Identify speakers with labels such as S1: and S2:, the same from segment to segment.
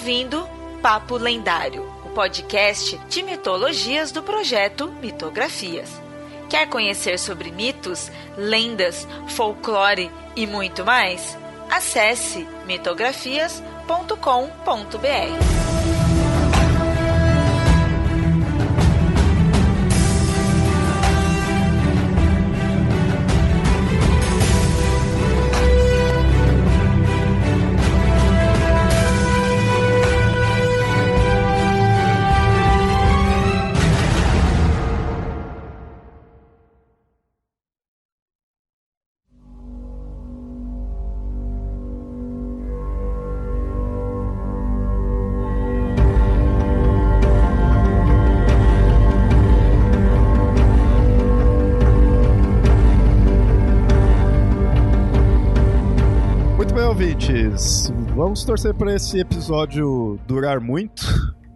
S1: ouvindo Papo Lendário, o podcast de mitologias do projeto Mitografias. Quer conhecer sobre mitos, lendas, folclore e muito mais? Acesse mitografias.com.br.
S2: Ouvintes, vamos torcer para esse episódio durar muito,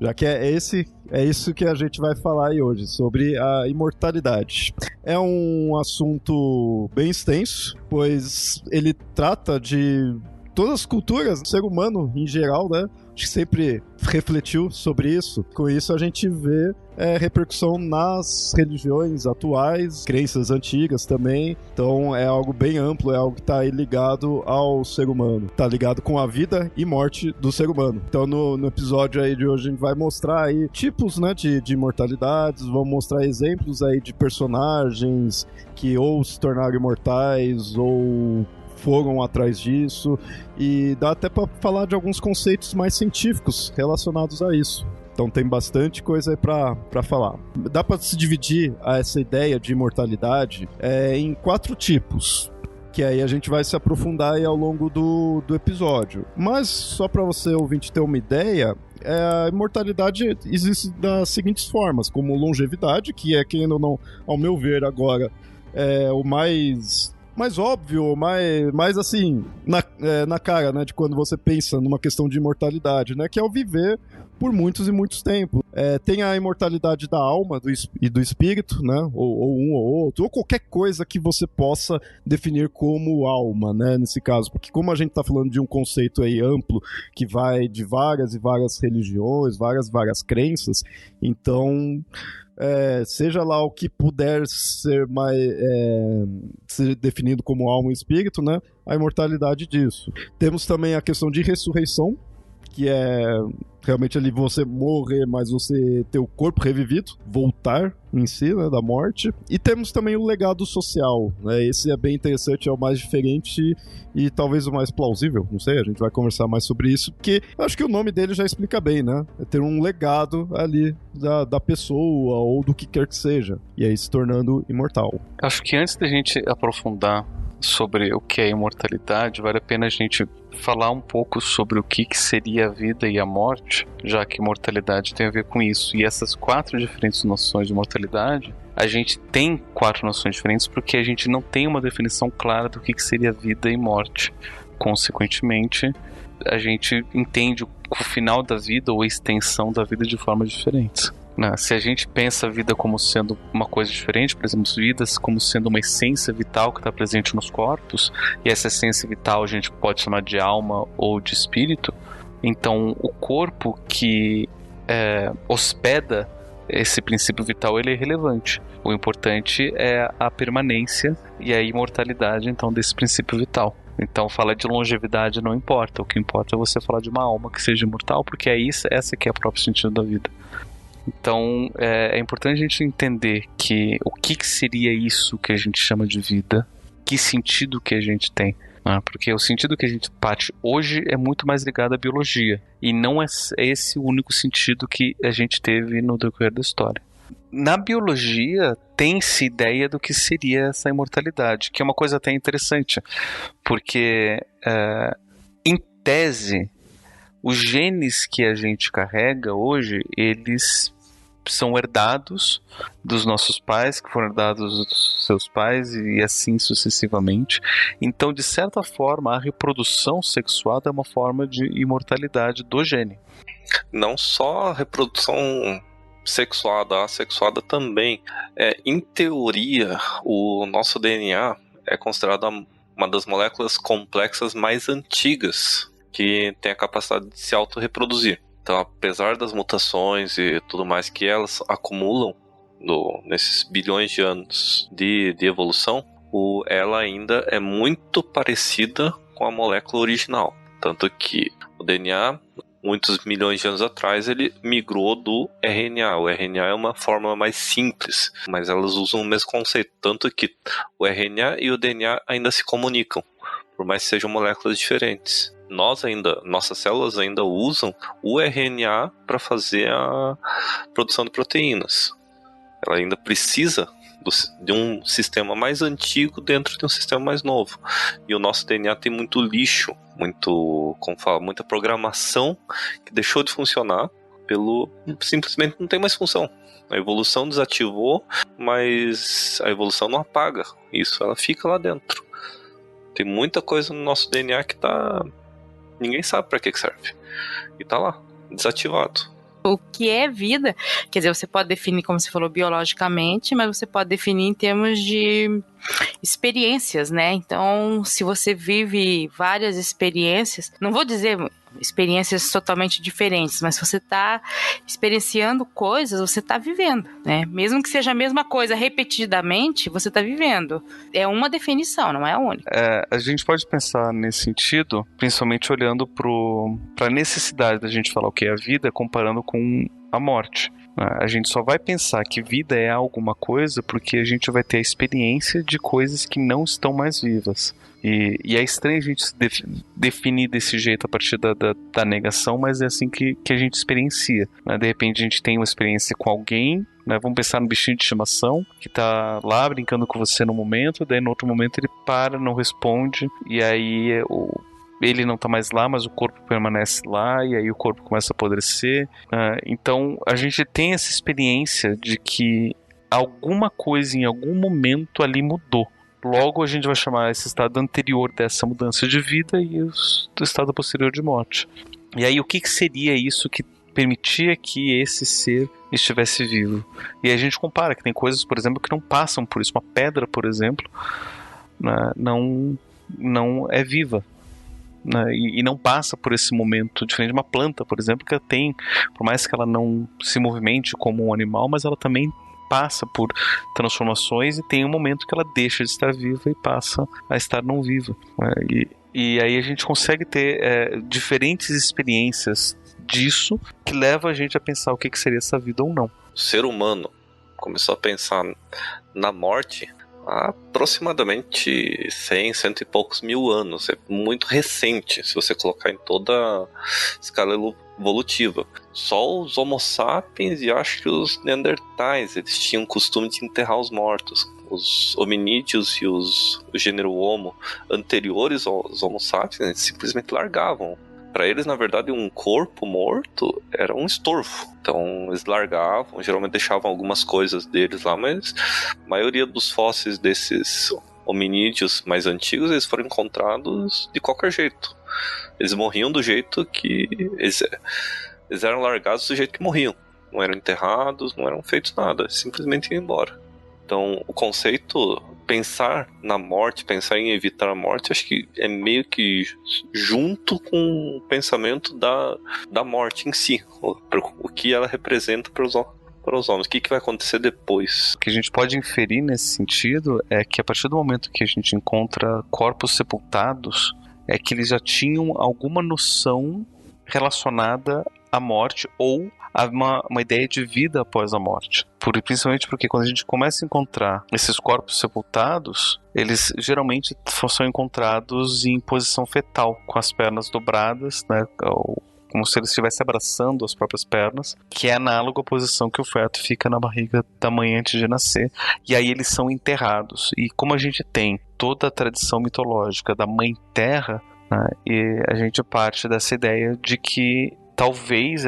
S2: já que é isso que a gente vai falar aí hoje, sobre a imortalidade. É um assunto bem extenso, pois ele trata de todas as culturas, do ser humano em geral, né? Acho que sempre refletiu sobre isso. Com isso a gente vê repercussão nas religiões atuais, crenças antigas também. Então é algo bem amplo, é algo que está ligado ao ser humano. Está ligado com a vida e morte do ser humano. Então no episódio aí de hoje a gente vai mostrar aí tipos, né, de imortalidades, vamos mostrar exemplos aí de personagens que ou se tornaram imortais ou foram atrás disso, e dá até para falar de alguns conceitos mais científicos relacionados a isso. Então tem bastante coisa aí para falar. Dá para se dividir essa ideia de imortalidade em 4 tipos, que aí a gente vai se aprofundar aí ao longo do episódio. Mas só para você ouvinte ter uma ideia, a imortalidade existe das seguintes formas, como longevidade, que é, querendo ou não, ao meu ver agora, é o mais óbvio, mais assim, na cara, né, de quando você pensa numa questão de imortalidade, né, que é o viver por muitos e muitos tempos. Tem a imortalidade da alma e do espírito, né, ou um ou outro, ou qualquer coisa que você possa definir como alma, né, nesse caso, porque como a gente tá falando de um conceito aí amplo, que vai de várias e várias religiões, várias crenças, então seja lá o que puder ser ser definido como alma e espírito, né? A imortalidade disso. Temos também a questão de ressurreição, que é realmente ali você morrer, mas você ter o corpo revivido, voltar em si, né, da morte. E temos também o legado social, né? Esse é bem interessante, é o mais diferente e talvez o mais plausível, não sei, a gente vai conversar mais sobre isso, porque eu acho que o nome dele já explica bem, né? É ter um legado ali da pessoa ou do que quer que seja, e aí se tornando imortal.
S3: Acho que antes da gente aprofundar sobre o que é imortalidade, vale a pena a gente falar um pouco sobre o que seria a vida e a morte, já que imortalidade tem a ver com isso. E essas 4 diferentes noções de mortalidade, a gente tem 4 noções diferentes porque a gente não tem uma definição clara do que seria vida e morte. Consequentemente, a gente entende o final da vida ou a extensão da vida de formas diferentes. Se a gente pensa a vida como sendo uma coisa diferente, por exemplo, vidas como sendo uma essência vital que está presente nos corpos, e essa essência vital a gente pode chamar de alma ou de espírito, então o corpo que hospeda esse princípio vital, ele é irrelevante. O importante é a permanência e a imortalidade, então, desse princípio vital. Então falar de longevidade não importa, o que importa é você falar de uma alma que seja imortal, porque essa que é o próprio sentido da vida. Então é importante a gente entender que o que seria isso que a gente chama de vida, que sentido que a gente tem, né? Porque o sentido que a gente parte hoje é muito mais ligado à biologia, e não é esse o único sentido que a gente teve no decorrer da história. Na biologia tem-se ideia do que seria essa imortalidade, que é uma coisa até interessante, porque em tese os genes que a gente carrega hoje, eles são herdados dos nossos pais, que foram herdados dos seus pais, e assim sucessivamente. Então, de certa forma, a reprodução sexuada é uma forma de imortalidade do gene.
S4: Não só a reprodução sexuada, assexuada também. Em teoria, o nosso DNA é considerado uma das moléculas complexas mais antigas que tem a capacidade de se autorreproduzir. Então, apesar das mutações e tudo mais que elas acumulam nesses bilhões de anos de evolução, ela ainda é muito parecida com a molécula original. Tanto que o DNA, muitos milhões de anos atrás, ele migrou do RNA. O RNA é uma forma mais simples, mas elas usam o mesmo conceito. Tanto que o RNA e o DNA ainda se comunicam, por mais que sejam moléculas diferentes. Nossas células ainda usam o RNA para fazer a produção de proteínas. Ela ainda precisa de um sistema mais antigo dentro de um sistema mais novo. E o nosso DNA tem muito lixo, muita programação que deixou de funcionar simplesmente não tem mais função. A evolução desativou, mas a evolução não apaga isso, ela fica lá dentro. Tem muita coisa no nosso DNA que ninguém sabe para que serve. E tá lá, desativado.
S5: O que é vida, quer dizer, você pode definir, como você falou, biologicamente, mas você pode definir em termos de experiências, né? Então, se você vive várias experiências, não vou dizer experiências totalmente diferentes, mas se você está experienciando coisas, você está vivendo, né? Mesmo que seja a mesma coisa repetidamente, você está vivendo. É uma definição, não é a única.
S3: A gente pode pensar nesse sentido, principalmente olhando para a necessidade da gente falar o que é a vida, comparando com a morte. A gente só vai pensar que vida é alguma coisa porque a gente vai ter a experiência de coisas que não estão mais vivas. E é estranho a gente se definir desse jeito a partir da negação, mas é assim que a gente experiencia, né? De repente a gente tem uma experiência com alguém, né? Vamos pensar no bichinho de estimação que tá lá brincando com você no momento, daí no outro momento ele para, não responde, e aí ele não tá mais lá, mas o corpo permanece lá, e aí o corpo começa a apodrecer. Então a gente tem essa experiência de que alguma coisa em algum momento ali mudou. Logo a gente vai chamar esse estado anterior dessa mudança de vida e o estado posterior de morte. E aí o que seria isso que permitia que esse ser estivesse vivo? E aí a gente compara que tem coisas, por exemplo, que não passam por isso. Uma pedra, por exemplo, né, não é viva. E não passa por esse momento, diferente de uma planta, por exemplo, que ela tem, por mais que ela não se movimente como um animal, mas ela também passa por transformações e tem um momento que ela deixa de estar viva e passa a estar não viva. E aí a gente consegue ter diferentes experiências disso que leva a gente a pensar o que seria essa vida ou não.
S4: O ser humano começou a pensar na morte há aproximadamente 100 e poucos mil anos. É muito recente, se você colocar em toda a escala evolutiva. Só os Homo sapiens e acho que os Neandertais, eles tinham o costume de enterrar os mortos. Os hominídeos e o gênero Homo anteriores aos Homo sapiens, eles simplesmente largavam. Para eles, na verdade, um corpo morto era um estorvo. Então, eles largavam, geralmente deixavam algumas coisas deles lá, mas a maioria dos fósseis desses hominídeos mais antigos, eles foram encontrados de qualquer jeito. Eles morriam do jeito que... Eles eram largados do jeito que morriam. Não eram enterrados, não eram feitos nada. Simplesmente iam embora. Então, o conceito, pensar na morte, pensar em evitar a morte, acho que é meio que junto com o pensamento da morte em si. O que ela representa para os homens. O que vai acontecer depois.
S3: O que a gente pode inferir nesse sentido é que a partir do momento que a gente encontra corpos sepultados, é que eles já tinham alguma noção relacionada à morte ou a uma ideia de vida após a morte. Principalmente porque quando a gente começa a encontrar esses corpos sepultados, eles geralmente são encontrados em posição fetal, com as pernas dobradas, né, como se ele estivesse abraçando as próprias pernas, que é análogo à posição que o feto fica na barriga da mãe antes de nascer. E aí eles são enterrados. E como a gente tem toda a tradição mitológica da mãe terra, né, e a gente parte dessa ideia de que talvez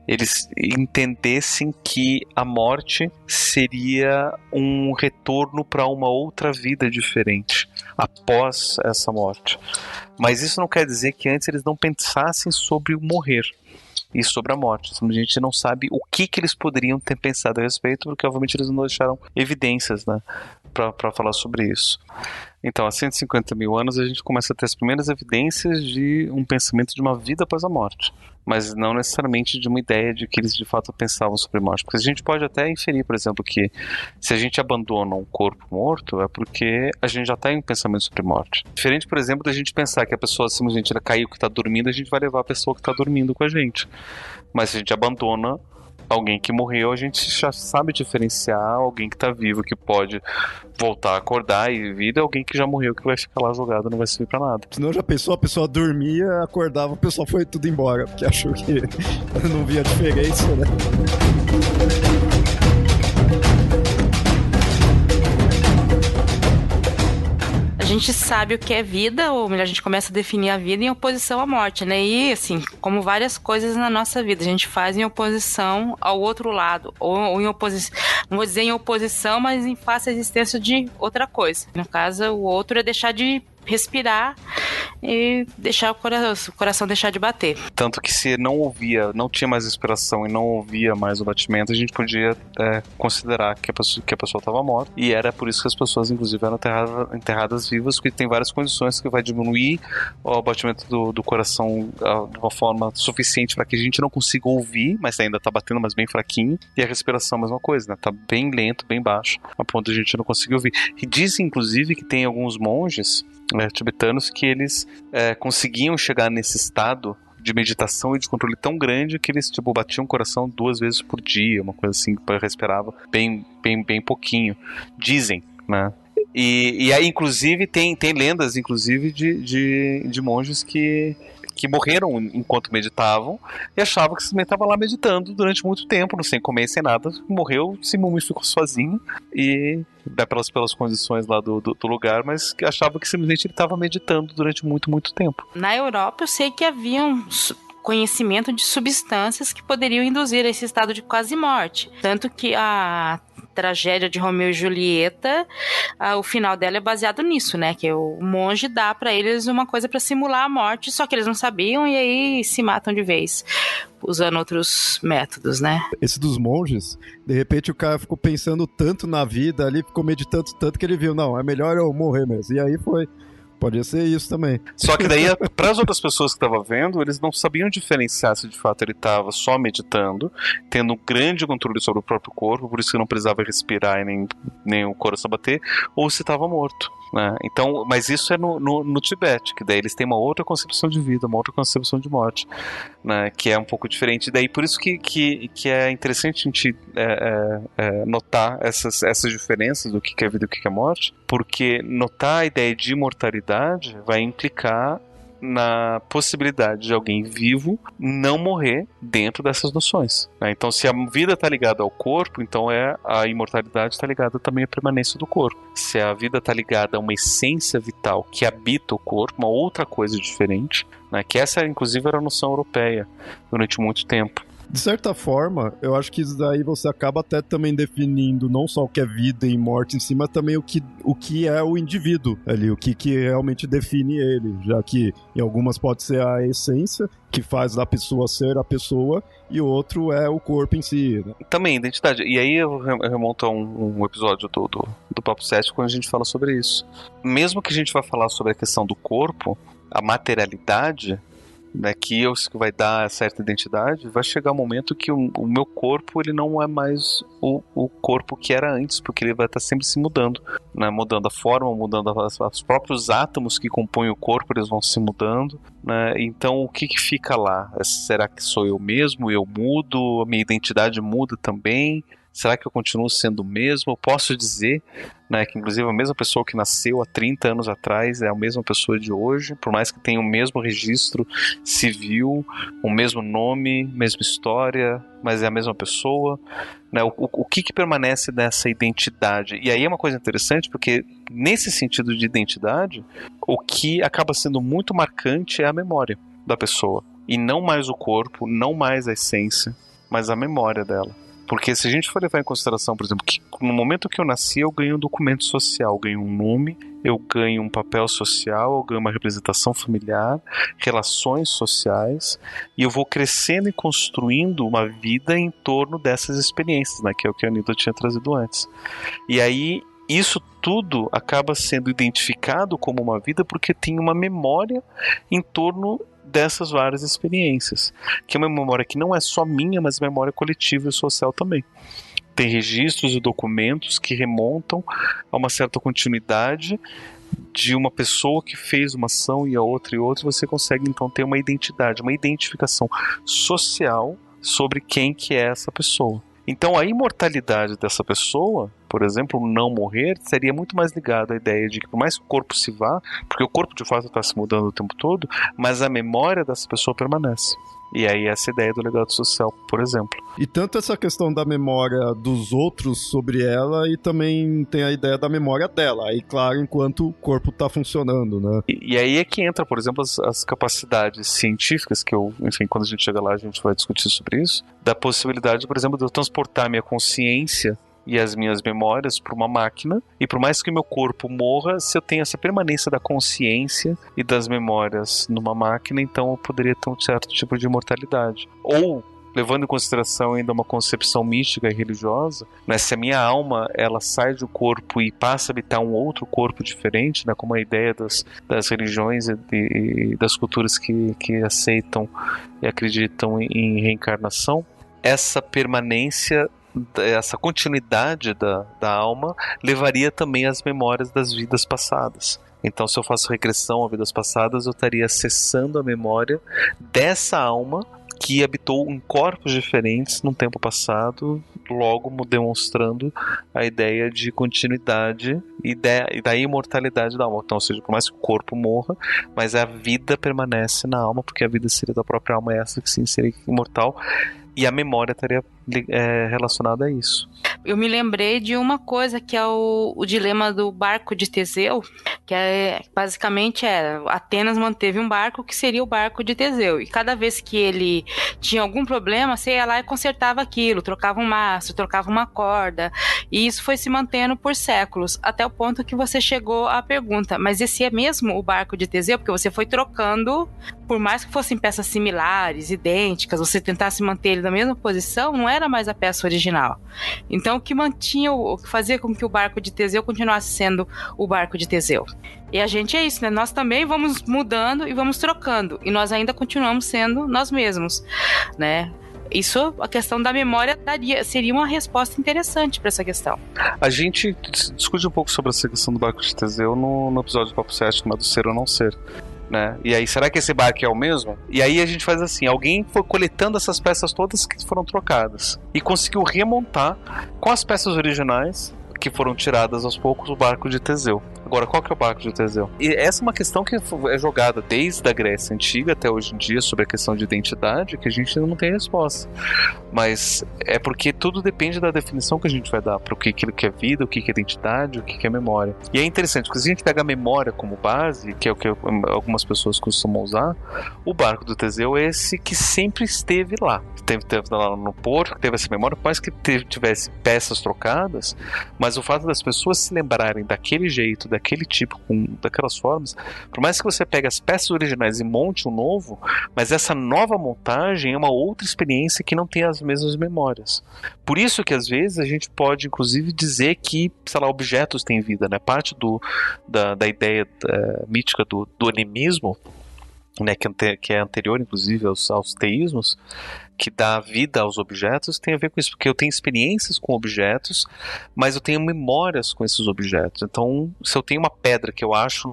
S3: eles entendessem que a morte seria um retorno para uma outra vida diferente após essa morte. Mas isso não quer dizer que antes eles não pensassem sobre o morrer e sobre a morte. A gente não sabe o que eles poderiam ter pensado a respeito, porque obviamente eles não deixaram evidências, né? para falar sobre isso. Então, há 150 mil anos a gente começa a ter as primeiras evidências de um pensamento de uma vida após a morte, mas não necessariamente de uma ideia de que eles de fato pensavam sobre morte. Porque a gente pode até inferir, por exemplo, que se a gente abandona um corpo morto é porque a gente já está em um pensamento sobre morte. Diferente, por exemplo, da gente pensar que a pessoa simplesmente caiu que está dormindo, a gente vai levar a pessoa que está dormindo com a gente. Mas se a gente abandona alguém que morreu, a gente já sabe diferenciar alguém que tá vivo, que pode voltar a acordar e viver, de alguém que já morreu, que vai ficar lá jogado, não vai servir pra nada.
S2: Senão já pensou, a pessoa dormia, acordava, o pessoal foi tudo embora, porque achou que não via diferença, né?
S5: A gente sabe o que é vida, ou melhor, a gente começa a definir a vida em oposição à morte, né? E, assim, como várias coisas na nossa vida, a gente faz em oposição ao outro lado, ou em oposição, não vou dizer em oposição, mas em face à existência de outra coisa. No caso, o outro é deixar de respirar e deixar o coração deixar de bater.
S3: Tanto que se não tinha mais respiração e não ouvia mais o batimento, a gente podia considerar que a pessoa estava morta, e era por isso que as pessoas inclusive eram enterradas vivas, porque tem várias condições que vai diminuir o batimento do coração de uma forma suficiente para que a gente não consiga ouvir, mas ainda está batendo, mas bem fraquinho, e a respiração a mesma coisa, né? Tá bem lento, bem baixo, a ponto de a gente não conseguir ouvir. E dizem inclusive que tem alguns monges tibetanos que eles conseguiam chegar nesse estado de meditação e de controle tão grande que eles batiam o coração 2 vezes por dia, uma coisa assim, que respirava bem pouquinho, dizem, né? E aí inclusive tem lendas inclusive de monges que morreram enquanto meditavam e achavam que simplesmente estava lá meditando durante muito tempo, não sem comer, sem nada, morreu, se mumificou sozinho e pelas condições lá do lugar, mas que achava que simplesmente ele estava meditando durante muito tempo.
S5: Na Europa eu sei que havia conhecimento de substâncias que poderiam induzir a esse estado de quase morte, tanto que a tragédia de Romeu e Julieta, o final dela é baseado nisso, né? Que o monge dá pra eles uma coisa pra simular a morte, só que eles não sabiam e aí se matam de vez, usando outros métodos, né?
S2: Esse dos monges, de repente o cara ficou pensando tanto na vida ali, ficou meditando tanto que ele viu, não, é melhor eu morrer mesmo. E aí foi. Podia ser isso também.
S3: Só que daí, para as outras pessoas que estavam vendo, eles não sabiam diferenciar se de fato ele estava só meditando, tendo um grande controle sobre o próprio corpo, por isso que não precisava respirar e nem o coração bater, ou se estava morto, né? Então, mas isso é no Tibete, que daí eles têm uma outra concepção de vida, uma outra concepção de morte, né? Que é um pouco diferente. Daí por isso que é interessante a gente notar essas diferenças do que é vida e o que é morte, porque notar a ideia de imortalidade vai implicar na possibilidade de alguém vivo não morrer dentro dessas noções, né? Então, se a vida está ligada ao corpo, então a imortalidade está ligada também à permanência do corpo. Se a vida está ligada a uma essência vital que habita o corpo, uma outra coisa diferente, né? Que essa, inclusive, era a noção europeia durante muito tempo.
S2: De certa forma, eu acho que isso daí você acaba até também definindo não só o que é vida e morte em si, mas também o que é o indivíduo ali, o que realmente define ele, já que em algumas pode ser a essência que faz da pessoa ser a pessoa e o outro é o corpo em si, né?
S3: Também, identidade. E aí eu remonto a um episódio do Papo 7 quando a gente fala sobre isso. Mesmo que a gente vá falar sobre a questão do corpo, a materialidade, né, que vai dar certa identidade, vai chegar um momento que o meu corpo ele não é mais o corpo que era antes, porque ele vai estar sempre se mudando, né, mudando a forma, mudando os próprios átomos que compõem o corpo, eles vão se mudando, né, então o que fica lá? Será que sou eu mesmo? Eu mudo? A minha identidade muda também? Será que eu continuo sendo o mesmo? Eu posso dizer, né, que inclusive a mesma pessoa que nasceu há 30 anos atrás é a mesma pessoa de hoje, por mais que tenha o mesmo registro civil, o mesmo nome, mesma história, mas é a mesma pessoa, né? O que permanece dessa identidade? E aí é uma coisa interessante, porque nesse sentido de identidade, o que acaba sendo muito marcante é a memória da pessoa, e não mais o corpo, não mais a essência, mas a memória dela. Porque se a gente for levar em consideração, por exemplo, que no momento que eu nasci eu ganho um documento social, eu ganho um nome, eu ganho um papel social, eu ganho uma representação familiar, relações sociais, e eu vou crescendo e construindo uma vida em torno dessas experiências, né, que é o que a Anitta tinha trazido antes. E aí isso tudo acaba sendo identificado como uma vida porque tem uma memória em torno dessas várias experiências, que é uma memória que não é só minha, mas memória coletiva e social também. Tem registros e documentos que remontam a uma certa continuidade de uma pessoa que fez uma ação e a outra, e você consegue então ter uma identidade, uma identificação social sobre quem que é essa pessoa. Então a imortalidade dessa pessoa, por exemplo, não morrer, seria muito mais ligado à ideia de que por mais que o corpo se vá, porque o corpo de fato está se mudando o tempo todo, mas a memória dessa pessoa permanece. E aí essa ideia do legado social, por exemplo.
S2: E tanto essa questão da memória dos outros sobre ela, e também tem a ideia da memória dela, aí claro, enquanto o corpo está funcionando, né?
S3: E aí é que entra, por exemplo, as capacidades científicas, que enfim, quando a gente chega lá a gente vai discutir sobre isso, da possibilidade, por exemplo, de eu transportar minha consciência e as minhas memórias para uma máquina, e por mais que o meu corpo morra, se eu tenho essa permanência da consciência e das memórias numa máquina, então eu poderia ter um certo tipo de imortalidade. Ou, levando em consideração ainda uma concepção mística e religiosa, né, se a minha alma ela sai do corpo e passa a habitar um outro corpo diferente, né, como a ideia das religiões e das culturas que aceitam e acreditam em reencarnação, essa permanência, essa continuidade da alma levaria também às memórias das vidas passadas. Então, se eu faço regressão a vidas passadas, eu estaria acessando a memória dessa alma que habitou em corpos diferentes no tempo passado, logo demonstrando a ideia de continuidade e da imortalidade da alma. Então, ou seja, por mais que o corpo morra, mas a vida permanece na alma, porque a vida seria da própria alma, essa que sim seria imortal, e a memória estaria relacionada a isso.
S5: Eu me lembrei de uma coisa que é o dilema do barco de Teseu, que basicamente era, Atenas manteve um barco que seria o barco de Teseu, e cada vez que ele tinha algum problema, você ia lá e consertava aquilo, trocava um mastro, trocava uma corda, e isso foi se mantendo por séculos, até o ponto que você chegou à pergunta, mas esse é mesmo o barco de Teseu? Porque você foi trocando, por mais que fossem peças similares, idênticas, você tentasse manter ele na mesma posição, não era mais a peça original. Então o que fazia com que o barco de Teseu continuasse sendo o barco de Teseu. E a gente é isso, né? Nós também vamos mudando e vamos trocando, e nós ainda continuamos sendo nós mesmos, né? Isso, a questão da memória seria uma resposta interessante para essa questão.
S3: A gente discute um pouco sobre essa questão do barco de Teseu no episódio do Papo 7, do Ser ou Não Ser. Né? E aí, será que esse barco é o mesmo? E aí a gente faz assim, alguém foi coletando essas peças todas que foram trocadas e conseguiu remontar com as peças originais que foram tiradas aos poucos o barco de Teseu. Agora, qual que é o barco de Teseu? E essa é uma questão que é jogada desde a Grécia Antiga até hoje em dia sobre a questão de identidade, que a gente ainda não tem resposta. Mas é porque tudo depende da definição que a gente vai dar para o que é vida, o que é identidade, o que é memória. E é interessante, porque se a gente pega a memória como base, que é o que algumas pessoas costumam usar, o barco do Teseu é esse que sempre esteve lá. Teve lá no porto, teve essa memória, por mais que tivesse peças trocadas, mas o fato das pessoas se lembrarem daquele jeito, daquele tipo, daquelas formas, por mais que você pegue as peças originais e monte um novo, mas essa nova montagem é uma outra experiência que não tem as mesmas memórias. Por isso que às vezes a gente pode inclusive dizer que, sei lá, objetos têm vida, né? Parte da ideia mítica do animismo, né, que é anterior inclusive aos teísmos, que dá vida aos objetos, tem a ver com isso, porque eu tenho experiências com objetos, mas eu tenho memórias com esses objetos. Então, se eu tenho uma pedra que eu acho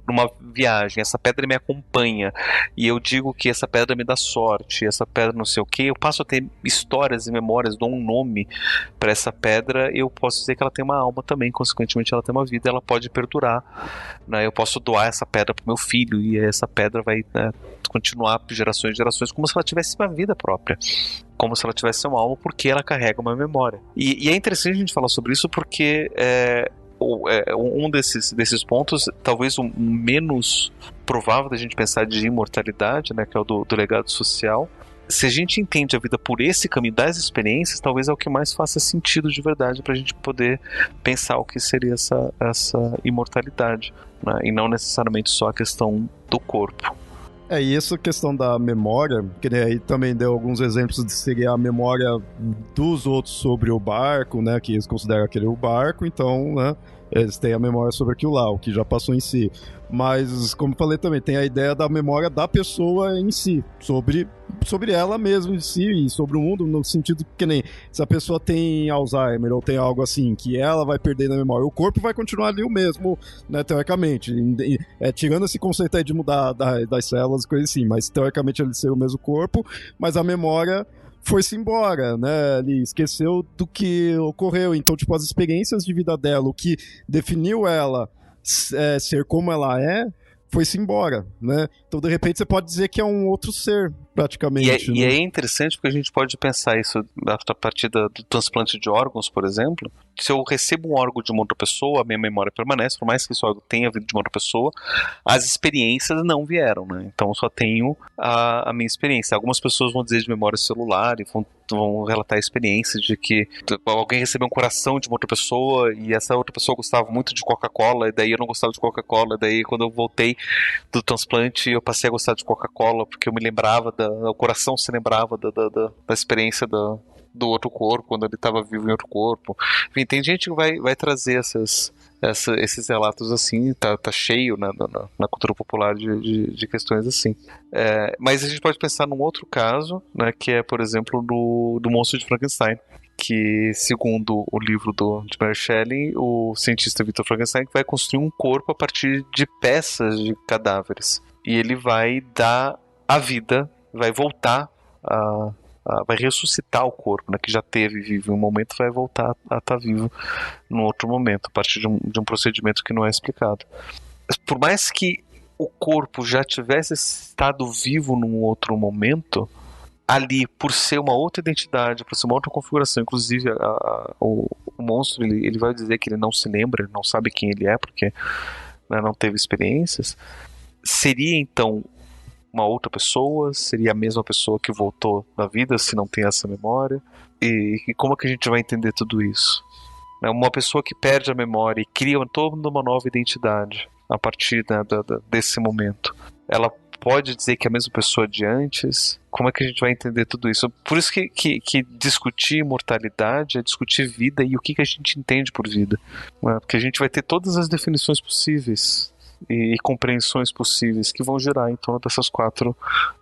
S3: numa viagem, essa pedra me acompanha, e eu digo que essa pedra me dá sorte, essa pedra não sei o que, eu passo a ter histórias e memórias, dou um nome para essa pedra, eu posso dizer que ela tem uma alma também, consequentemente ela tem uma vida, ela pode perdurar, né? Eu posso doar essa pedra para o meu filho, e essa pedra vai, né, continuar por gerações e gerações, como se ela tivesse uma vida própria, como se ela tivesse uma alma, porque ela carrega uma memória. E é interessante a gente falar sobre isso porque um desses pontos, talvez o menos provável da gente pensar de imortalidade, né, que é o do legado social. Se a gente entende a vida por esse caminho das experiências, talvez é o que mais faça sentido de verdade para a gente poder pensar o que seria essa imortalidade, né? E não necessariamente só a questão do corpo.
S2: E essa questão da memória, que aí também deu alguns exemplos de seria a memória dos outros sobre o barco, né, que eles consideram aquele o barco, então, né, eles têm a memória sobre aquilo lá, o que já passou em si. Mas, como eu falei também, tem a ideia da memória da pessoa em si, sobre ela mesma em si e sobre o mundo, no sentido que nem se a pessoa tem Alzheimer ou tem algo assim, que ela vai perder na memória, o corpo vai continuar ali o mesmo, né, teoricamente. Tirando esse conceito aí de mudar das células e coisas assim, mas teoricamente ele ser o mesmo corpo, mas a memória foi-se embora, né? Ele esqueceu do que ocorreu. Então, tipo, as experiências de vida dela, o que definiu ela ser como ela foi-se embora, né? Então, de repente, você pode dizer que é um outro ser, praticamente.
S3: E é interessante porque a gente pode pensar isso a partir do transplante de órgãos, por exemplo. Se eu recebo um órgão de uma outra pessoa, a minha memória permanece, por mais que esse órgão tenha vindo de uma outra pessoa, as experiências não vieram, né? Então eu só tenho a minha experiência. Algumas pessoas vão dizer de memória celular e vão relatar experiências de que alguém recebeu um coração de uma outra pessoa e essa outra pessoa gostava muito de Coca-Cola, e daí eu não gostava de Coca-Cola, e daí quando eu voltei do transplante eu passei a gostar de Coca-Cola porque eu me lembrava, o coração se lembrava da experiência do outro corpo, quando ele estava vivo em outro corpo. Enfim, tem gente que vai trazer esses relatos assim, tá cheio na cultura popular de questões assim. Mas a gente pode pensar num outro caso, né, que é, por exemplo, do Monstro de Frankenstein, que, segundo o livro de Mary Shelley, o cientista Victor Frankenstein vai construir um corpo a partir de peças de cadáveres. E ele vai dar a vida, vai voltar vai ressuscitar o corpo, né, que já teve vivo em um momento, vai voltar a estar vivo num outro momento, a partir de um procedimento que não é explicado. Por mais que o corpo já tivesse estado vivo num outro momento, ali, por ser uma outra identidade, por ser uma outra configuração, inclusive o monstro, ele vai dizer que ele não se lembra, ele não sabe quem ele é, porque, né, não teve experiências, seria então uma outra pessoa? Seria a mesma pessoa que voltou da vida, se não tem essa memória? E como é que a gente vai entender tudo isso? Uma pessoa que perde a memória e cria toda uma nova identidade a partir desse momento, ela pode dizer que é a mesma pessoa de antes? Como é que a gente vai entender tudo isso? Por isso que discutir imortalidade é discutir vida e o que a gente entende por vida. Porque a gente vai ter todas as definições possíveis e compreensões possíveis que vão girar em torno dessas 4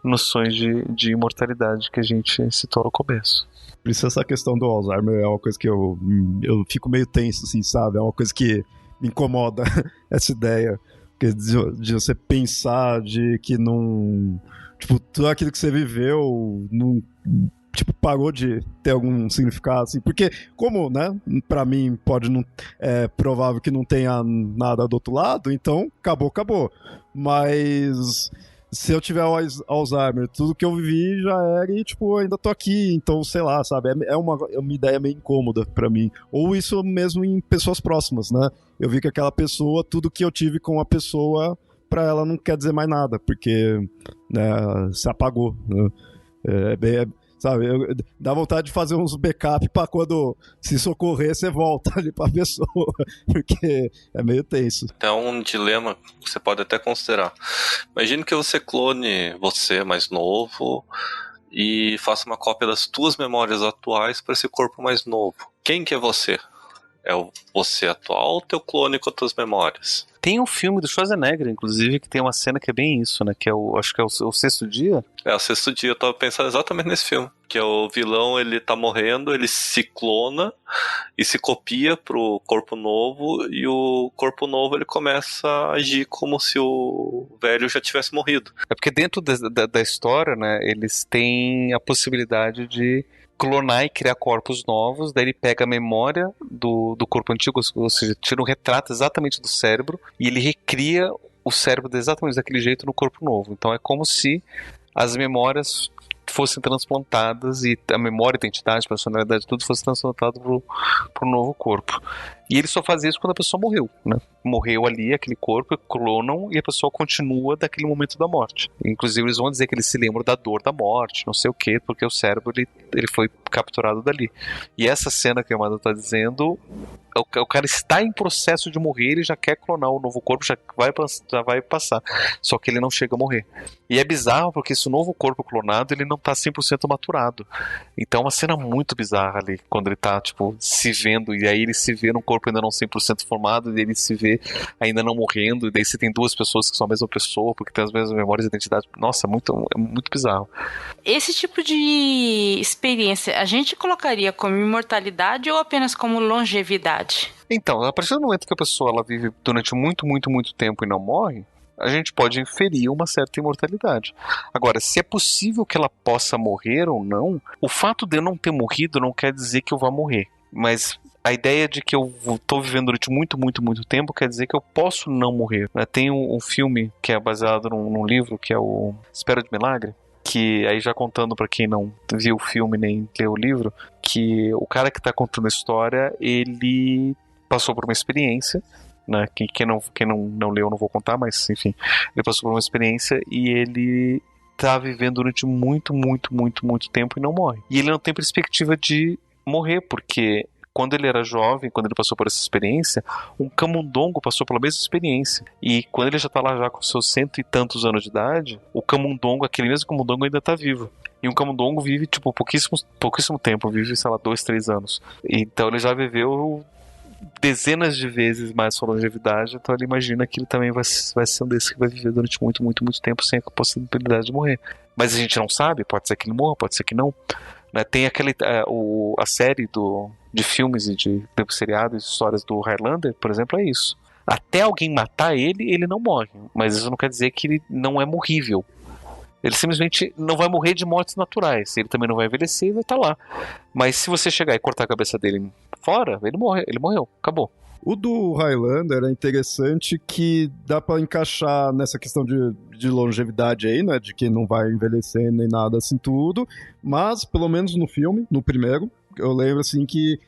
S3: noções de imortalidade que a gente citou no começo.
S2: Por isso essa questão do Alzheimer é uma coisa que eu fico meio tenso, assim, sabe? É uma coisa que me incomoda, essa ideia de você pensar de que não... Tipo, tudo aquilo que você viveu não... Tipo, parou de ter algum significado, assim, porque como, né, pra mim pode não, é provável que não tenha nada do outro lado, então acabou, mas se eu tiver Alzheimer, tudo que eu vivi já era e, tipo, ainda tô aqui, então, sei lá, sabe, é uma ideia meio incômoda pra mim, ou isso mesmo em pessoas próximas, né, eu vi que aquela pessoa, tudo que eu tive com a pessoa, pra ela não quer dizer mais nada, porque, né, se apagou, né, sabe, dá vontade de fazer uns backup pra quando se socorrer, você volta ali pra pessoa, porque é meio tenso.
S4: É um dilema que você pode até considerar. Imagine que você clone você mais novo e faça uma cópia das tuas memórias atuais para esse corpo mais novo. Quem que é você? É o você atual ou teu clone com as tuas memórias?
S3: Tem um filme do Schwarzenegger, inclusive, que tem uma cena que é bem isso, né? Que acho que é o Sexto Dia.
S4: É, o Sexto Dia, eu tava pensando exatamente nesse filme. Que é o vilão, ele tá morrendo, ele se clona e se copia pro corpo novo, e o corpo novo ele começa a agir como se o velho já tivesse morrido.
S3: É porque dentro da história, né, eles têm a possibilidade de clonar e criar corpos novos, daí ele pega a memória do corpo antigo, ou seja, tira um retrato exatamente do cérebro e ele recria o cérebro exatamente daquele jeito no corpo novo. Então é como se as memórias fossem transplantadas e a memória, identidade, personalidade, tudo fosse transplantado pro novo corpo. E ele só faz isso quando a pessoa morreu, né? Morreu ali, aquele corpo, clonam e a pessoa continua daquele momento da morte. Inclusive eles vão dizer que eles se lembram da dor da morte, não sei o quê, porque o cérebro ele foi capturado dali. E essa cena que o Amado tá dizendo, o cara está em processo de morrer, ele já quer clonar o novo corpo, já vai passar. Só que ele não chega a morrer. E é bizarro porque esse novo corpo clonado, ele não tá 100% maturado. Então é uma cena muito bizarra ali, quando ele tá, tipo, se vendo, e aí ele se vê num corpo ainda não 100% formado, e ele se vê ainda não morrendo, e daí você tem duas pessoas que são a mesma pessoa, porque tem as mesmas memórias e identidade. Nossa, é muito bizarro.
S5: Esse tipo de experiência, a gente colocaria como imortalidade ou apenas como longevidade?
S3: Então, a partir do momento que a pessoa ela vive durante muito, muito, muito tempo e não morre, a gente pode inferir uma certa imortalidade. Agora, se é possível que ela possa morrer ou não, o fato de eu não ter morrido não quer dizer que eu vá morrer. Mas a ideia de que eu estou vivendo durante muito, muito, muito tempo quer dizer que eu posso não morrer. Tem um filme que é baseado num livro, que é o Espera de Milagre, que aí já contando para quem não viu o filme nem leu o livro, que o cara que está contando a história, ele passou por uma experiência, né? Quem não leu, não vou contar, mas enfim, ele passou por uma experiência e ele tá vivendo durante muito, muito, muito, muito tempo e não morre. E ele não tem perspectiva de morrer, porque quando ele era jovem, quando ele passou por essa experiência, um camundongo passou pela mesma experiência. E quando ele já tá lá já com seus 100 e tantos anos de idade, o camundongo, aquele mesmo camundongo ainda tá vivo. E um camundongo vive, tipo, pouquíssimo tempo, vive, sei lá, 2, 3 anos. Então ele já viveu dezenas de vezes mais sua longevidade, então ele imagina que ele também vai ser um desses que vai viver durante muito, muito, muito tempo sem a possibilidade de morrer. Mas a gente não sabe, pode ser que ele morra, pode ser que não. Tem a série de filmes e de seriados e histórias do Highlander, por exemplo, é isso. Até alguém matar ele não morre. Mas isso não quer dizer que ele não é morrível. Ele simplesmente não vai morrer de mortes naturais. Ele também não vai envelhecer e vai estar lá. Mas se você chegar e cortar a cabeça dele fora, ele morreu, acabou.
S2: O do Highlander é interessante que dá pra encaixar nessa questão de longevidade aí, né? De que não vai envelhecer nem nada assim tudo. Mas, pelo menos no filme, no primeiro, eu lembro assim que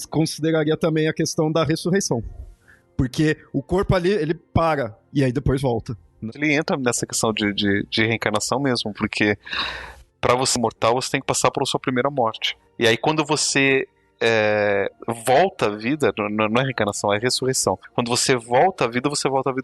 S2: consideraria também a questão da ressurreição. Porque o corpo ali, ele para e aí depois volta.
S3: Ele entra nessa questão de reencarnação mesmo, porque pra você ser mortal, você tem que passar pela sua primeira morte. E aí quando você volta à vida, não é reencarnação, é ressurreição. Quando você volta à vida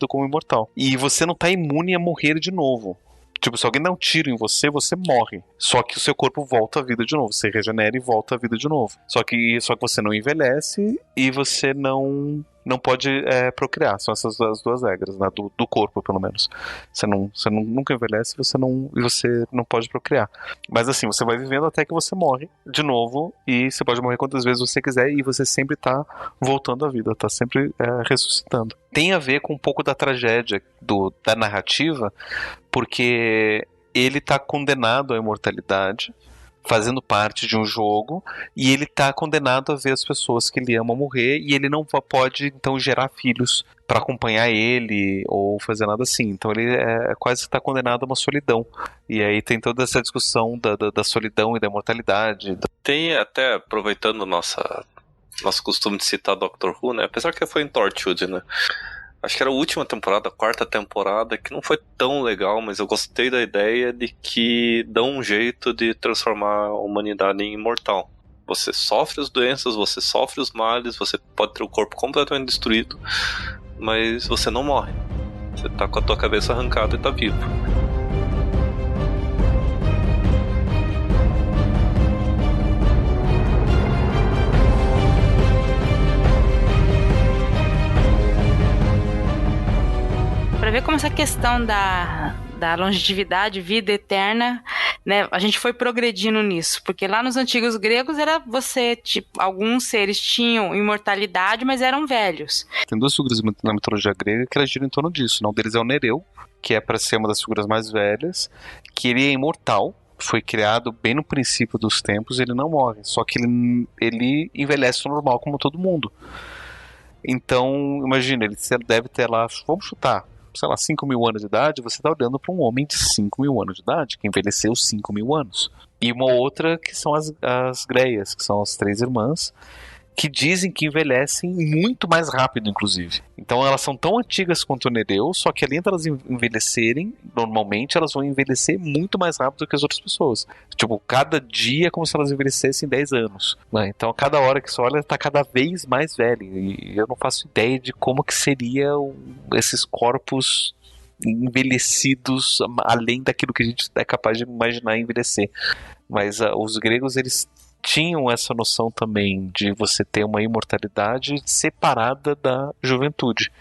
S3: como imortal. E você não tá imune a morrer de novo. Tipo, se alguém dá um tiro em você, você morre. Só que o seu corpo volta à vida de novo. Você regenera e volta à vida de novo. Só que você não envelhece e você não pode procriar. São essas as duas regras, né? Do corpo, pelo menos. Você nunca envelhece e você não pode procriar. Mas assim, você vai vivendo até que você morre de novo. E você pode morrer quantas vezes você quiser. E você sempre tá voltando à vida. Tá sempre ressuscitando. Tem a ver com um pouco da tragédia da narrativa, porque ele tá condenado à imortalidade, fazendo parte de um jogo, e ele tá condenado a ver as pessoas que ele ama morrer, e ele não pode, então, gerar filhos para acompanhar ele, ou fazer nada assim. Então ele quase está condenado a uma solidão. E aí tem toda essa discussão da solidão e da imortalidade.
S4: Tem até, aproveitando nosso costume de citar Doctor Who, né? Apesar que foi em Torchwood, né? Acho que era a última temporada, a quarta temporada, que não foi tão legal, mas eu gostei da ideia de que dão um jeito de transformar a humanidade em imortal. Você sofre as doenças, você sofre os males, você pode ter o corpo completamente destruído, mas você não morre. Você tá com a tua cabeça arrancada e tá vivo.
S5: Para ver como essa questão da longevidade, vida eterna, né, a gente foi progredindo nisso, porque lá nos antigos gregos era alguns seres tinham imortalidade, mas eram velhos.
S3: Tem duas figuras na mitologia grega que elas giram em torno disso. Um deles é o Nereu, que é para ser uma das figuras mais velhas, que ele é imortal, foi criado bem no princípio dos tempos, ele não morre, só que ele envelhece normal como todo mundo. Então, imagina, ele deve ter lá, vamos chutar, sei lá, 5.000 anos de idade, você está olhando para um homem de 5.000 anos de idade, que envelheceu 5.000 anos. E uma outra que são as Greias, que são as 3 irmãs, que dizem que envelhecem muito mais rápido, inclusive. Então elas são tão antigas quanto o Nereu, só que além delas envelhecerem, normalmente elas vão envelhecer muito mais rápido do que as outras pessoas. Tipo, cada dia é como se elas envelhecessem 10 anos. Né? Então, cada hora que você olha, está cada vez mais velho. E eu não faço ideia de como que seriam esses corpos envelhecidos além daquilo que a gente é capaz de imaginar envelhecer. Mas os gregos, eles tinham essa noção também de você ter uma imortalidade separada da juventude,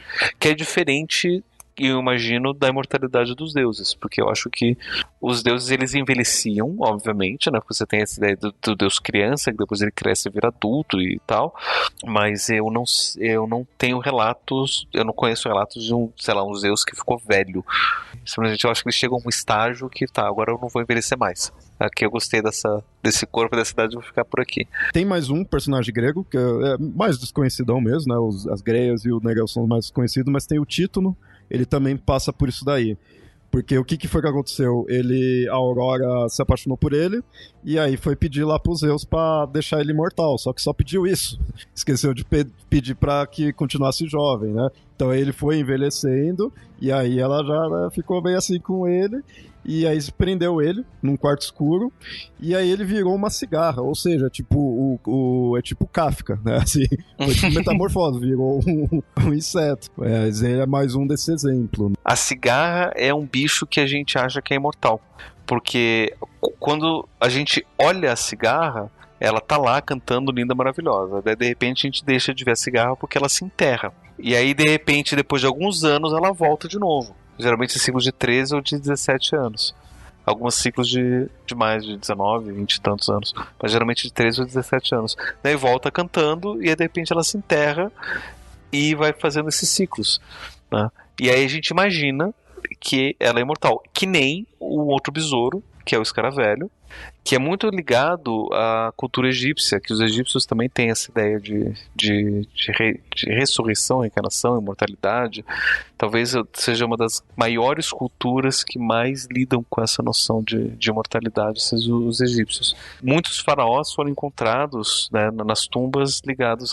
S3: que é diferente, eu imagino, da imortalidade dos deuses, porque eu acho que os deuses, eles envelheciam, obviamente, né, porque você tem essa ideia do deus criança, que depois ele cresce e vira adulto e tal, mas eu não tenho relatos, eu não conheço relatos de um zeus que ficou velho. Simplesmente eu acho que ele chega a um estágio que agora eu não vou envelhecer mais. Aqui eu gostei desse corpo, dessa cidade, vou ficar por aqui.
S2: Tem mais um personagem grego, que é mais desconhecidão mesmo, né? As Greias e o Nereu são os mais desconhecidos, mas tem o Títono, ele também passa por isso daí. Porque o que foi que aconteceu? A Aurora se apaixonou por ele, e aí foi pedir lá pros Zeus pra deixar ele imortal, só que só pediu isso. Esqueceu de pedir pra que continuasse jovem, né? Então ele foi envelhecendo, e aí ela já, né, ficou bem assim com ele, e aí prendeu ele num quarto escuro, e aí ele virou uma cigarra, ou seja, tipo é tipo Kafka, né? Assim, foi tipo metamorfose, virou um inseto. Ele é mais um desse exemplo.
S3: A cigarra é um bicho que a gente acha que é imortal, porque quando a gente olha a cigarra, ela tá lá cantando linda, maravilhosa. Daí, de repente, a gente deixa de ver a cigarra porque ela se enterra. E aí, de repente, depois de alguns anos, ela volta de novo. Geralmente ciclos de 13 ou de 17 anos. Alguns ciclos de mais de 19, 20 e tantos anos. Mas geralmente de 13 ou 17 anos. Daí volta cantando e aí, de repente, ela se enterra e vai fazendo esses ciclos. Né? E aí a gente imagina que ela é imortal. Que nem o outro besouro, que é o escaravelho, que é muito ligado à cultura egípcia, que os egípcios também têm essa ideia de ressurreição, reencarnação, imortalidade. Talvez seja uma das maiores culturas que mais lidam com essa noção de imortalidade, os egípcios. Muitos faraós foram encontrados, né, nas tumbas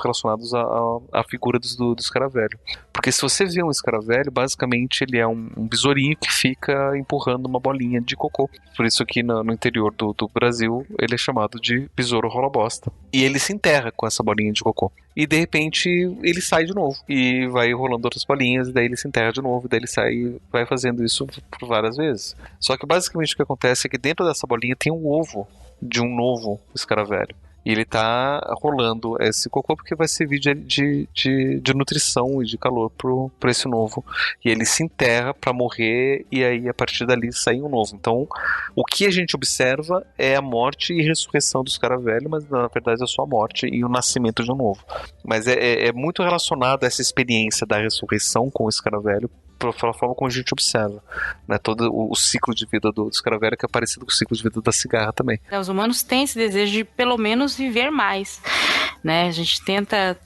S3: relacionados à figura do escaravelho. Porque se você vê um escaravelho, basicamente ele é um besourinho que fica empurrando uma bolinha de cocô. Por isso que no interior do Brasil ele é chamado de besouro rola-bosta. E ele se enterra com essa bolinha de cocô. E de repente ele sai de novo e vai rolando outras bolinhas, e daí ele se enterra de novo, e daí ele sai e vai fazendo isso por várias vezes. Só que basicamente o que acontece é que dentro dessa bolinha tem um ovo de um novo escaravelho. E ele tá rolando esse cocô porque vai servir de nutrição e de calor para esse novo. E ele se enterra para morrer, e aí a partir dali sai um novo. Então, o que a gente observa é a morte e ressurreição do escaravelho, mas na verdade é só a morte e o nascimento de um novo. Mas é muito relacionado a essa experiência da ressurreição com o escaravelho, pela forma como a gente observa, né? Todo o ciclo de vida do escaravelho, que é parecido com o ciclo de vida da cigarra também.
S5: Os humanos têm esse desejo de pelo menos viver mais, né? A gente tenta,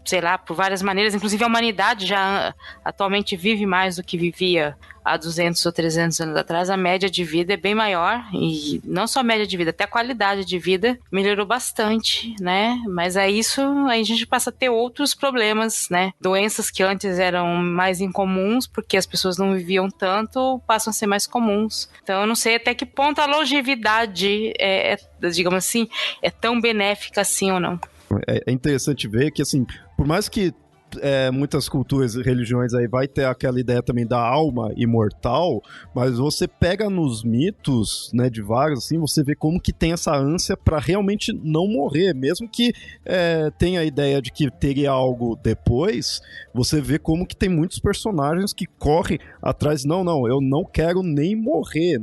S5: sei lá, por várias maneiras, inclusive a humanidade já atualmente vive mais do que vivia há 200 ou 300 anos atrás. A média de vida é bem maior, e não só a média de vida, até a qualidade de vida melhorou bastante, né? Mas aí a gente passa a ter outros problemas, né? Doenças que antes eram mais incomuns, porque as pessoas não viviam tanto, passam a ser mais comuns. Então eu não sei até que ponto a longevidade digamos assim, é tão benéfica assim ou não.
S2: É interessante ver que, assim, por mais que muitas culturas e religiões aí vai ter aquela ideia também da alma imortal, mas você pega nos mitos, né, de vários, assim, você vê como que tem essa ânsia pra realmente não morrer, mesmo que tenha a ideia de que teria algo depois, você vê como que tem muitos personagens que correm atrás, não, eu não quero nem morrer,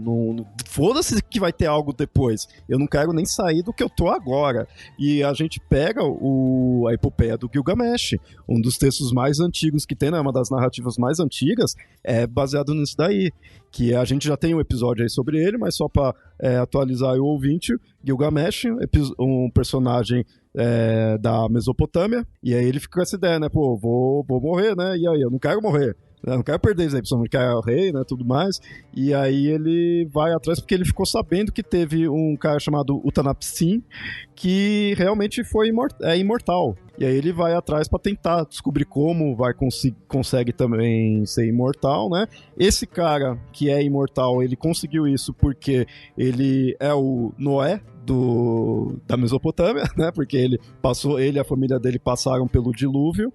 S2: foda-se que vai ter algo depois, eu não quero nem sair do que eu tô agora. E a gente pega a epopeia do Gilgamesh, um dos textos mais antigos que tem, né, uma das narrativas mais antigas, é baseado nisso daí, que a gente já tem um episódio aí sobre ele, mas só para atualizar o ouvinte, Gilgamesh, um personagem da Mesopotâmia, e aí ele fica com essa ideia, né, pô, vou morrer, né, e aí, eu não quero morrer. Não quero perder isso aí, principalmente que é o rei, né, tudo mais. E aí ele vai atrás porque ele ficou sabendo que teve um cara chamado Utanapsin que realmente foi imortal. E aí ele vai atrás para tentar descobrir como consegue também ser imortal, né? Esse cara que é imortal, ele conseguiu isso porque ele é o Noé da Mesopotâmia, né? Porque ele e a família dele passaram pelo dilúvio.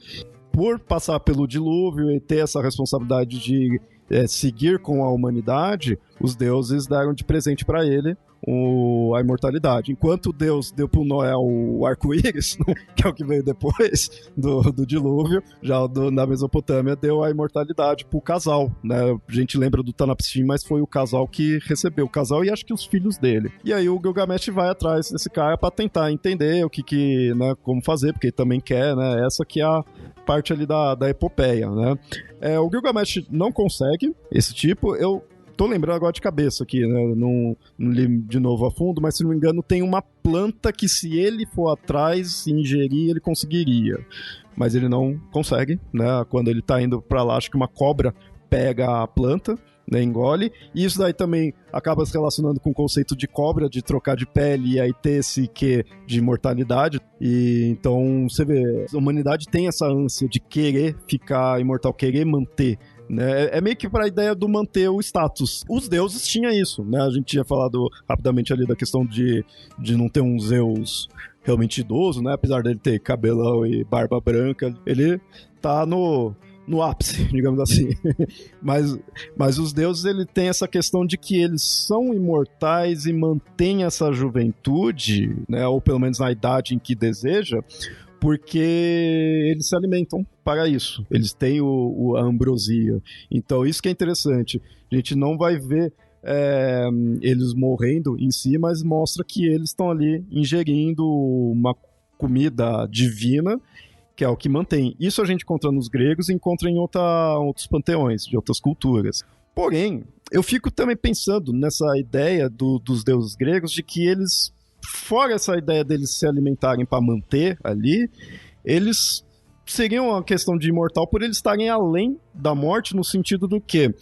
S2: Por passar pelo dilúvio e ter essa responsabilidade de seguir com a humanidade, os deuses deram de presente para ele a imortalidade. Enquanto Deus deu pro Noé o arco-íris, né, que é o que veio depois do dilúvio, já na Mesopotâmia deu a imortalidade pro casal, né? A gente lembra do Tanapsin, mas foi o casal que recebeu, o casal e acho que os filhos dele. E aí o Gilgamesh vai atrás desse cara para tentar entender o que né, como fazer, porque ele também quer, né? Essa que é a parte ali da epopeia, né? O Gilgamesh não consegue esse tipo, eu tô lembrando agora de cabeça aqui, né? Não li de novo a fundo, mas se não me engano tem uma planta que se ele for atrás e ingerir, ele conseguiria. Mas ele não consegue, né? Quando ele tá indo pra lá, acho que uma cobra pega a planta, né, engole, e isso daí também acaba se relacionando com o conceito de cobra, de trocar de pele e aí ter esse quê de imortalidade. E então você vê, a humanidade tem essa ânsia de querer ficar imortal, querer manter, né? É meio que para a ideia do manter o status. Os deuses tinham isso, né? A gente tinha falado rapidamente ali da questão de não ter um Zeus realmente idoso, né? Apesar dele ter cabelão e barba branca, ele tá no ápice, digamos assim. mas os deuses, ele tem essa questão de que eles são imortais e mantêm essa juventude, né? Ou pelo menos na idade em que deseja, porque eles se alimentam para isso. Eles têm a ambrosia. Então, isso que é interessante. A gente não vai ver eles morrendo em si, mas mostra que eles estão ali ingerindo uma comida divina, que é o que mantém. Isso a gente encontra nos gregos e encontra em outros panteões, de outras culturas. Porém, eu fico também pensando nessa ideia dos deuses gregos de que eles, fora essa ideia deles se alimentarem para manter ali, eles seriam uma questão de imortal por eles estarem além da morte, no sentido do que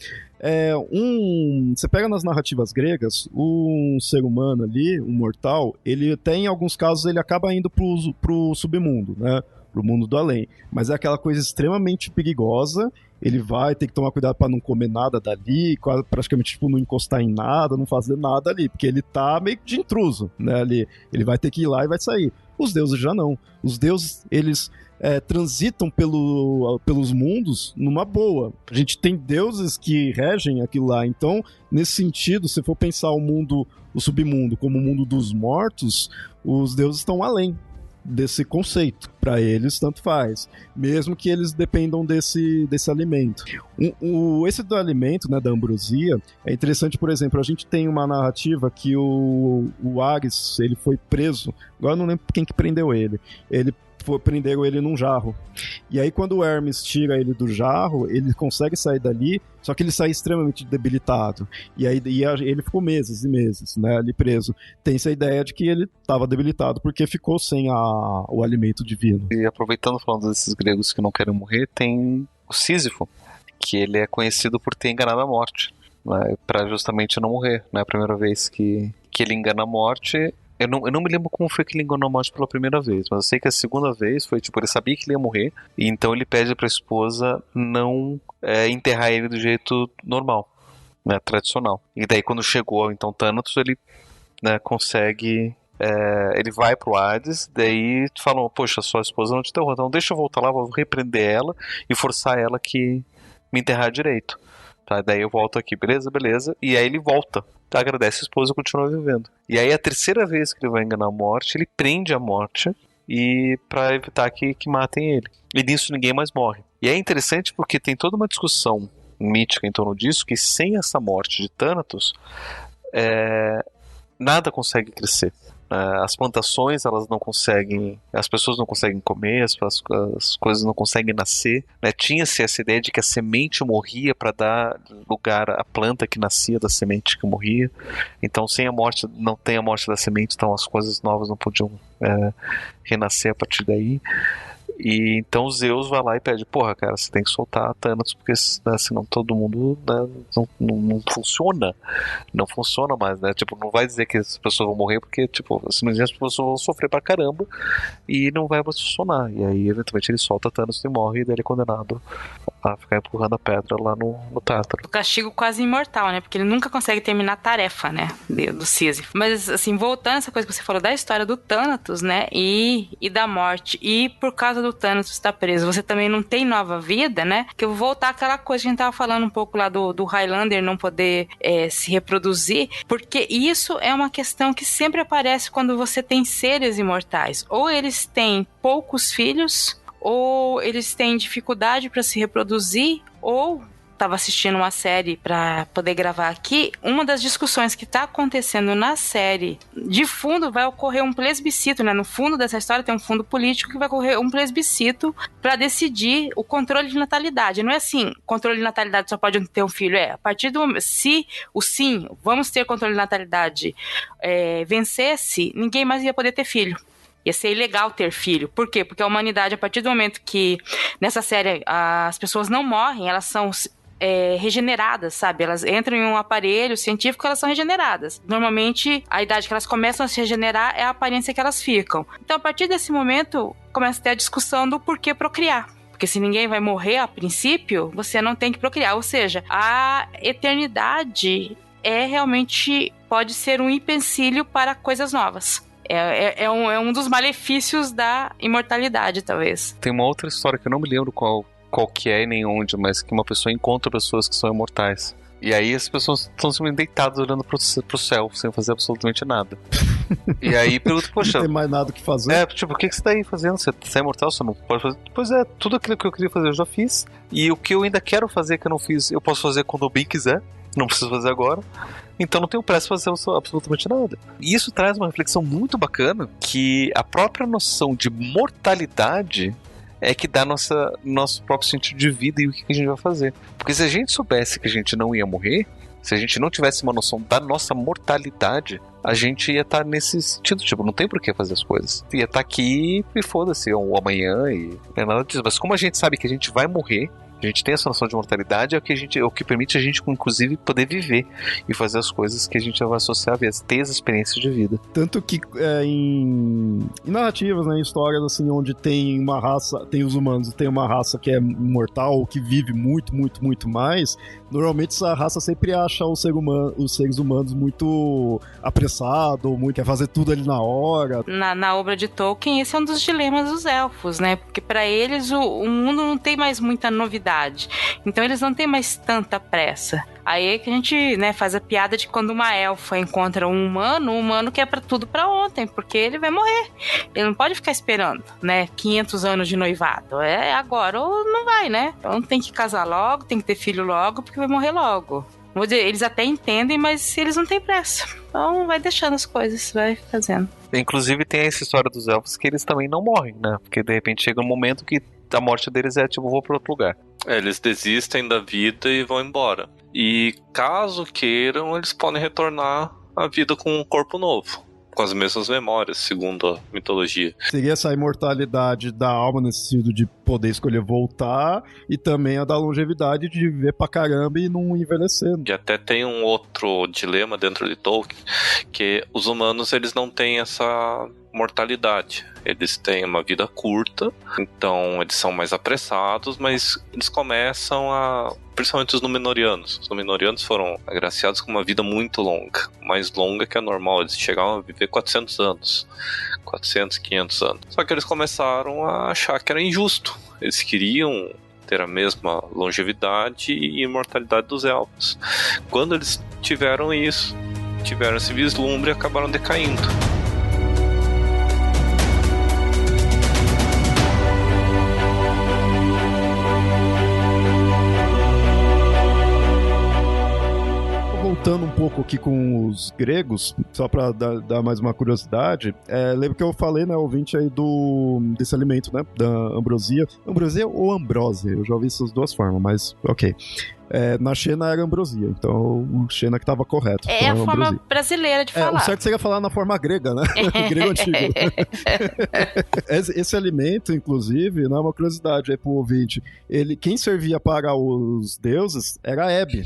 S2: você pega nas narrativas gregas, um ser humano ali, um mortal, ele até em alguns casos ele acaba indo pro submundo, né? Pro mundo do além. Mas é aquela coisa extremamente perigosa. Ele vai ter que tomar cuidado para não comer nada dali, praticamente tipo, não encostar em nada, não fazer nada ali, porque ele tá meio de intruso, né? Ali. Ele vai ter que ir lá e vai sair. Os deuses já não. Os deuses, eles transitam pelos mundos numa boa. A gente tem deuses que regem aquilo lá. Então, nesse sentido, se for pensar o submundo como o mundo dos mortos, os deuses estão além desse conceito. Para eles, tanto faz. Mesmo que eles dependam desse alimento. Esse do alimento, né, da ambrosia, é interessante, por exemplo, a gente tem uma narrativa que o Ares, ele foi preso, agora eu não lembro quem que prendeu ele. Prenderam ele num jarro. E aí quando o Hermes tira ele do jarro, ele consegue sair dali, só que ele sai extremamente debilitado. E aí ele ficou meses e meses, né, ali preso. Tem essa ideia de que ele estava debilitado porque ficou sem o alimento divino.
S3: E aproveitando, falando desses gregos que não querem morrer, tem o Sísifo, que ele é conhecido por ter enganado a morte, né, para justamente não morrer. Não é a primeira vez que ele engana a morte. Eu não me lembro como foi que ele enganou a morte pela primeira vez, mas eu sei que a segunda vez foi, tipo, ele sabia que ele ia morrer, e então ele pede pra esposa não enterrar ele do jeito normal, né, tradicional. E daí quando chegou, então, Thanatos, ele, né, consegue... ele vai pro Hades, daí falam, poxa, sua esposa não te enterrou, então deixa eu voltar lá, vou repreender ela e forçar ela que me enterrar direito. Tá, daí eu volto aqui, beleza, e aí ele volta, agradece a esposa e continua vivendo. E aí a terceira vez que ele vai enganar a morte, ele prende a morte e para evitar que matem ele. E nisso ninguém mais morre. E é interessante porque tem toda uma discussão mítica em torno disso, que sem essa morte de Thanatos, nada consegue crescer. As plantações, elas não conseguem, as pessoas não conseguem comer, as coisas não conseguem nascer, né? Tinha-se essa ideia de que a semente morria para dar lugar à planta que nascia da semente que morria. Então, sem a morte, não tem a morte da semente, então as coisas novas não podiam renascer a partir daí. E então Zeus vai lá e pede, porra, cara, você tem que soltar a Thanatos, porque senão todo mundo, né, não funciona. Não funciona mais, né? Tipo, não vai dizer que as pessoas vão morrer, porque, tipo, assim, as pessoas vão sofrer pra caramba e não vai mais funcionar. E aí, eventualmente, ele solta a Thanatos e morre, e daí ele é condenado a ficar empurrando a pedra lá no Tártaro.
S5: O castigo quase imortal, né? Porque ele nunca consegue terminar a tarefa, né? Do Sísifo. Mas, assim, voltando a essa coisa que você falou da história do Thanatos, né? E da morte. E por causa do Thanatos estar preso, você também não tem nova vida, né? Que eu vou voltar àquela coisa que a gente tava falando um pouco lá do Highlander não poder se reproduzir. Porque isso é uma questão que sempre aparece quando você tem seres imortais. Ou eles têm poucos filhos, ou eles têm dificuldade para se reproduzir, ou estava assistindo uma série para poder gravar aqui, uma das discussões que está acontecendo na série, de fundo vai ocorrer um plebiscito, né? No fundo dessa história tem um fundo político que vai ocorrer um plebiscito para decidir o controle de natalidade. Não é assim, controle de natalidade só pode ter um filho, a partir do momento, se o sim, vamos ter controle de natalidade, vencesse, ninguém mais ia poder ter filho. Ia ser ilegal ter filho. Por quê? Porque a humanidade, a partir do momento que nessa série as pessoas não morrem, elas são regeneradas, sabe? Elas entram em um aparelho científico, elas são regeneradas. Normalmente, a idade que elas começam a se regenerar é a aparência que elas ficam. Então, a partir desse momento, começa a ter a discussão do porquê procriar. Porque se ninguém vai morrer a princípio, você não tem que procriar. Ou seja, a eternidade realmente pode ser um empecilho para coisas novas. É um dos malefícios da imortalidade, talvez.
S3: Tem uma outra história que eu não me lembro qual que é e nem onde, mas que uma pessoa encontra pessoas que são imortais. E aí as pessoas estão simplesmente deitadas olhando pro céu, sem fazer absolutamente nada. E aí pergunta, poxa...
S2: Não tem mais nada o que fazer.
S3: Tipo, o que você tá aí fazendo? Você é imortal, você não pode fazer? Pois é, tudo aquilo que eu queria fazer eu já fiz. E o que eu ainda quero fazer que eu não fiz, eu posso fazer quando eu bem quiser. Não preciso fazer agora. Então não tenho pressa para fazer absolutamente nada. E isso traz uma reflexão muito bacana, que a própria noção de mortalidade é que dá nosso próprio sentido de vida e o que a gente vai fazer. Porque se a gente soubesse que a gente não ia morrer, se a gente não tivesse uma noção da nossa mortalidade, a gente ia estar nesse sentido, tipo, não tem por que fazer as coisas. Ia estar aqui e foda-se, ou amanhã e não é nada disso. Mas como a gente sabe que a gente vai morrer, a gente tem essa noção de mortalidade, é o que permite a gente, inclusive, poder viver e fazer as coisas que a gente vai associar a ver, ter as experiências de vida.
S2: Tanto que em narrativas, né, em histórias assim, onde tem uma raça, tem os humanos, tem uma raça que é imortal, que vive muito, muito, muito mais, normalmente essa raça sempre acha os seres humanos muito apressado, muito quer fazer tudo ali na hora.
S5: Na obra de Tolkien, esse é um dos dilemas dos elfos, né? Porque para eles o mundo não tem mais muita novidade. Então eles não têm mais tanta pressa. Aí é que a gente, né, faz a piada de quando uma elfa encontra um humano, o humano quer pra tudo pra ontem, porque ele vai morrer. Ele não pode ficar esperando, né, 500 anos de noivado. É agora ou não vai, né? Então tem que casar logo, tem que ter filho logo, porque vai morrer logo. Vou dizer, eles até entendem, mas eles não têm pressa. Então vai deixando as coisas, vai fazendo.
S3: Inclusive tem essa história dos elfos que eles também não morrem, né? Porque de repente chega um momento que a morte deles é tipo, vou pra outro lugar.
S4: Eles desistem da vida e vão embora. E caso queiram, eles podem retornar à vida com um corpo novo, com as mesmas memórias, segundo a mitologia.
S2: Seria essa imortalidade da alma nesse sentido de poder escolher voltar, e também a da longevidade de viver pra caramba e não envelhecendo.
S4: E até tem um outro dilema dentro de Tolkien, que os humanos eles não têm essa mortalidade. Eles têm uma vida curta, então eles são mais apressados, mas eles começam a... Principalmente os Númenóreanos. Os Númenóreanos foram agraciados com uma vida muito longa, mais longa que a normal. Eles chegaram a viver 400 anos, 400, 500 anos. Só que eles começaram a achar que era injusto. Eles queriam ter a mesma longevidade e imortalidade dos elfos. Quando eles tiveram isso, tiveram esse vislumbre e acabaram decaindo.
S2: Voltando um pouco aqui com os gregos, só para dar mais uma curiosidade, lembra que eu falei, né, ouvinte aí desse alimento, né, da ambrosia. Ambrosia ou ambrósia? Eu já ouvi essas duas formas, mas ok. Na Xena era ambrosia, então o Xena que estava correto.
S5: É
S2: então
S5: a forma brasileira de falar.
S2: O certo seria falar na forma grega, né? Grego antigo. Esse alimento, inclusive, não é uma curiosidade aí pro ouvinte. Quem servia para os deuses era a Hebe.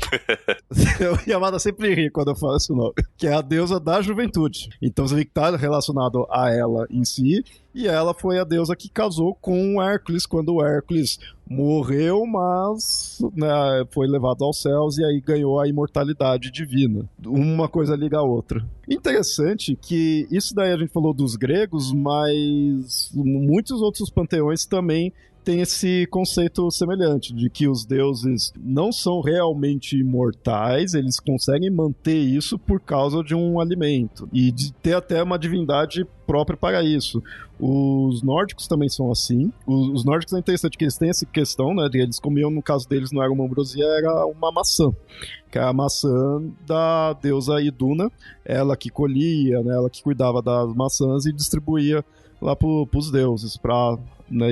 S2: O Yamada sempre ri quando eu falo esse nome. Que é a deusa da juventude. Então você vê que tá relacionado a ela em si. E ela foi a deusa que casou com Hércules quando o Hércules morreu, mas né, foi levado aos céus e aí ganhou a imortalidade divina. Uma coisa liga a outra. Interessante que isso daí a gente falou dos gregos, mas muitos outros panteões também tem esse conceito semelhante, de que os deuses não são realmente imortais, eles conseguem manter isso por causa de um alimento, e de ter até uma divindade própria para isso. Os nórdicos também são assim. Os nórdicos é interessante que eles têm essa questão, né, de eles comiam, no caso deles não era uma ambrosia, era uma maçã, que é a maçã da deusa Iduna, ela que colhia, né, ela que cuidava das maçãs e distribuía lá pros deuses, pra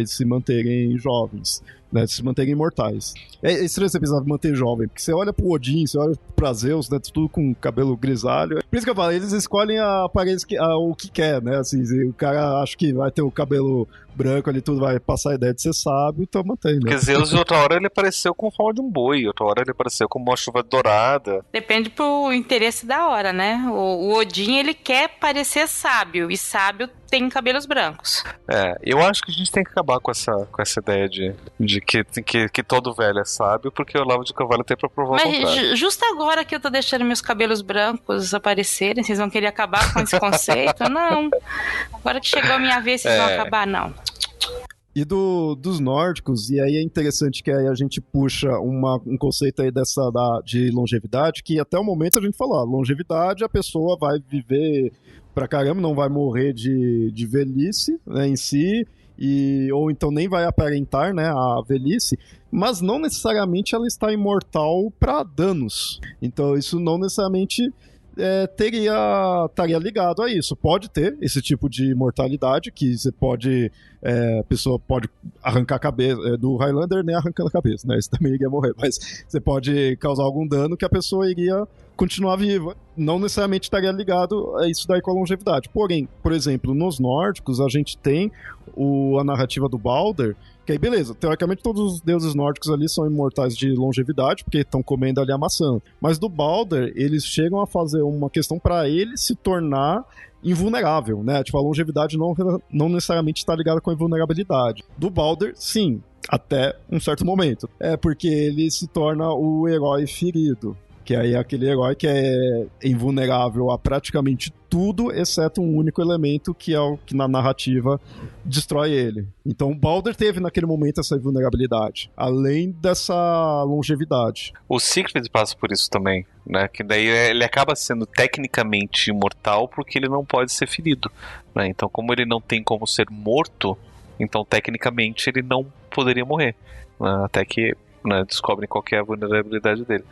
S2: se manterem jovens, né, se manterem imortais. É estranho você precisar manter jovem, porque você olha pro Odin, você olha pra Zeus, né, tudo com cabelo grisalho. Por isso que eu falo, eles escolhem a aparência o que quer, né, assim, o cara acha que vai ter o cabelo branco ali, tudo vai passar a ideia de ser sábio, então mantém, né?
S3: Porque Zeus, outra hora ele apareceu com forma de um boi, outra hora ele apareceu com uma chuva dourada.
S5: Depende pro interesse da hora, né? O Odin, ele quer parecer sábio, e sábio tem cabelos brancos.
S3: Eu acho que a gente tem que acabar com essa ideia de que todo velho é sábio, porque o Olavo de Carvalho tem pra provar o contrário.
S5: Mas justo agora que eu tô deixando meus cabelos brancos aparecerem, vocês vão querer acabar com esse conceito? Não. Agora que chegou a minha vez, vocês vão acabar? Não.
S2: E dos nórdicos, e aí é interessante que aí a gente puxa um conceito aí de longevidade, que até o momento a gente falou, longevidade, a pessoa vai viver pra caramba, não vai morrer de velhice, né, em si, ou então nem vai aparentar, né, a velhice, mas não necessariamente ela está imortal para danos. Então isso não necessariamente estaria ligado a isso. Pode ter esse tipo de mortalidade, que você pode, a pessoa pode arrancar a cabeça, do Highlander nem arrancando a cabeça, né, isso também iria morrer, mas você pode causar algum dano que a pessoa iria continuar viva. Não necessariamente estaria ligado a isso daí com a longevidade. Porém, por exemplo, nos nórdicos a gente tem a narrativa do Balder, que aí beleza, teoricamente todos os deuses nórdicos ali são imortais de longevidade, porque estão comendo ali a maçã. Mas do Balder, eles chegam a fazer uma questão para ele se tornar invulnerável, né? Tipo, a longevidade não necessariamente está ligada com a invulnerabilidade. Do Balder, sim, até um certo momento. É porque ele se torna o herói ferido, que aí é aquele herói que é invulnerável a praticamente tudo, exceto um único elemento, que é o que na narrativa destrói ele. Então o Balder teve naquele momento essa invulnerabilidade, além dessa longevidade.
S3: O Siegfried passa por isso também, né? Que daí ele acaba sendo tecnicamente imortal porque ele não pode ser ferido, né? Então, como ele não tem como ser morto, então tecnicamente ele não poderia morrer, né? Até que, né, descobrem qual que é a vulnerabilidade dele.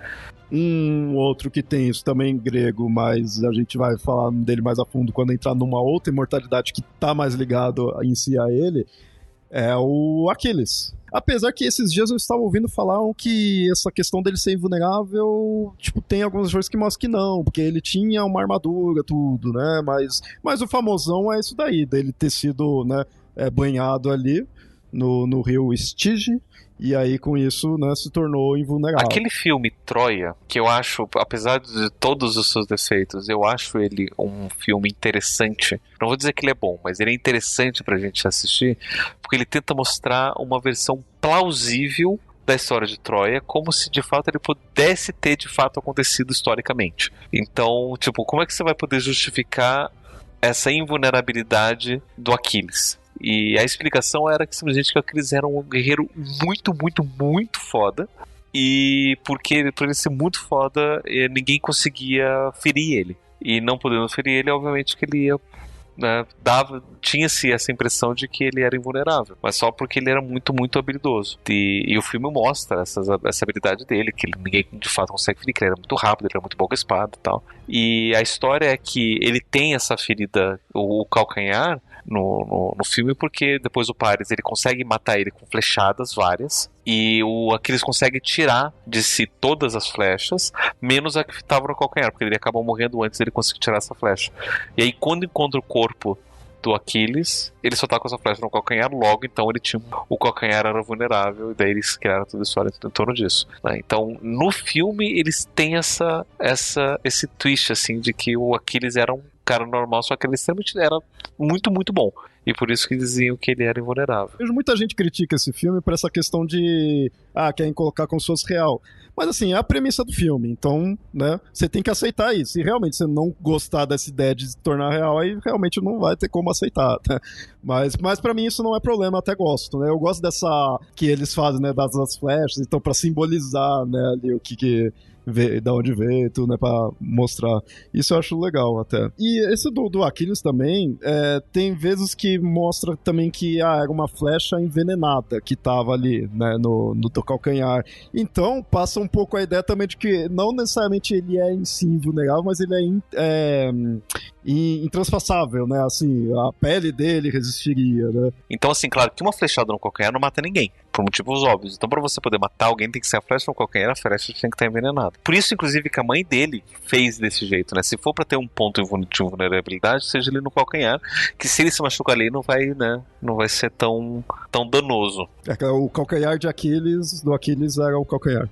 S2: Um outro que tem isso também grego, mas a gente vai falar dele mais a fundo quando entrar numa outra imortalidade que tá mais ligado em si a ele, é o Aquiles. Apesar que esses dias eu estava ouvindo falar que essa questão dele ser invulnerável, tipo, tem algumas coisas que mostram que não, porque ele tinha uma armadura, tudo, né? Mas o famosão é isso daí, dele ter sido, né, banhado ali no rio Estige, e aí com isso, né, se tornou invulnerável.
S3: Aquele filme Troia, que eu acho, apesar de todos os seus defeitos, eu acho ele um filme interessante. Não vou dizer que ele é bom, mas ele é interessante pra gente assistir, porque ele tenta mostrar uma versão plausível da história de Troia, como se de fato ele pudesse ter de fato acontecido historicamente. Então, tipo, como é que você vai poder justificar essa invulnerabilidade do Aquiles? E a explicação era que simplesmente que o Aquiles era um guerreiro muito, muito, muito foda. E por ele ser muito foda, ninguém conseguia ferir ele. E não podendo ferir ele, obviamente que ele ia, né, tinha-se essa impressão de que ele era invulnerável. Mas só porque ele era muito, muito habilidoso. E o filme mostra essa habilidade dele, que ninguém de fato consegue ferir, que ele era muito rápido, ele era muito bom com a espada e tal. E a história é que ele tem essa ferida, o calcanhar, no filme, porque depois o Paris ele consegue matar ele com flechadas várias, e o Aquiles consegue tirar de si todas as flechas, menos a que estava no calcanhar, porque ele acabou morrendo antes dele conseguir tirar essa flecha. E aí quando encontra o corpo do Aquiles, ele só tá com essa flecha no calcanhar, logo então ele tinha o calcanhar era vulnerável, e daí eles criaram toda a história em torno disso, né? Então no filme eles têm esse twist assim, de que o Aquiles era um cara normal, só que ele extremamente era muito, muito bom. E por isso que diziam que ele era invulnerável.
S2: Vejo muita gente critica esse filme por essa questão de querem colocar como se fosse real. Mas assim, é a premissa do filme, então, né, você tem que aceitar isso. Se realmente você não gostar dessa ideia de se tornar real, aí realmente não vai ter como aceitar, né? Mas pra mim isso não é problema, eu até gosto, né? Eu gosto dessa que eles fazem, né, das flechas, então pra simbolizar, né, ali o que da onde veio, tudo, né, pra mostrar. Isso eu acho legal até. E esse do Aquiles também, tem vezes que mostra também que era uma flecha envenenada que tava ali, né, no calcanhar. Então, passa um pouco a ideia também de que não necessariamente ele é em si invulnerável, mas ele é intraspassável, né, assim, a pele dele resistiria, né.
S3: Então, assim, claro que uma flechada no calcanhar não mata ninguém, por motivos óbvios. Então, pra você poder matar alguém, tem que ser a flecha no calcanhar, a flecha tem que estar envenenada. Por isso, inclusive, que a mãe dele fez desse jeito, né? Se for pra ter um ponto de vulnerabilidade, seja ele no calcanhar, que se ele se machucar ali, não vai, né? Não vai ser tão danoso.
S2: O calcanhar do Aquiles era o calcanhar.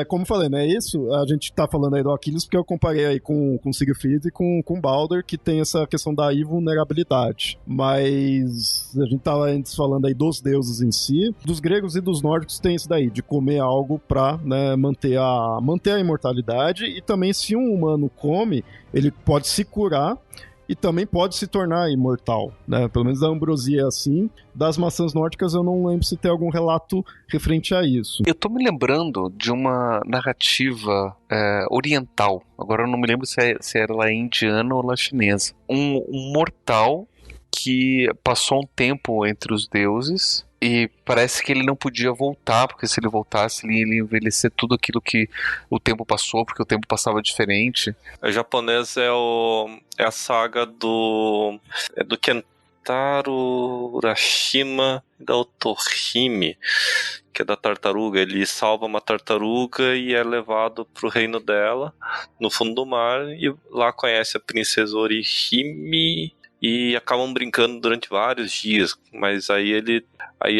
S2: Como falei, né? Isso, a gente tá falando aí do Aquiles porque eu comparei aí com Siegfried e com Baldur, que tem essa questão da invulnerabilidade. Mas a gente tava antes falando aí dos deuses em si. Dos gregos e dos nórdicos tem isso daí, de comer algo pra, né, manter a imortalidade. E também, se um humano come, ele pode se curar e também pode se tornar imortal, né? Pelo menos a ambrosia é assim. Das maçãs nórdicas eu não lembro se tem algum relato referente a isso.
S3: Eu tô me lembrando de uma narrativa oriental. Agora eu não me lembro se era lá indiana ou lá chinesa. Um mortal que passou um tempo entre os deuses e parece que ele não podia voltar, porque se ele voltasse ele ia envelhecer tudo aquilo que o tempo passou, porque o tempo passava diferente.
S4: O japonês é a saga do Kentaro Urashima e da Otohime, que é da tartaruga. Ele salva uma tartaruga e é levado pro reino dela, no fundo do mar, e lá conhece a princesa Orihime e acabam brincando durante vários dias. Mas aí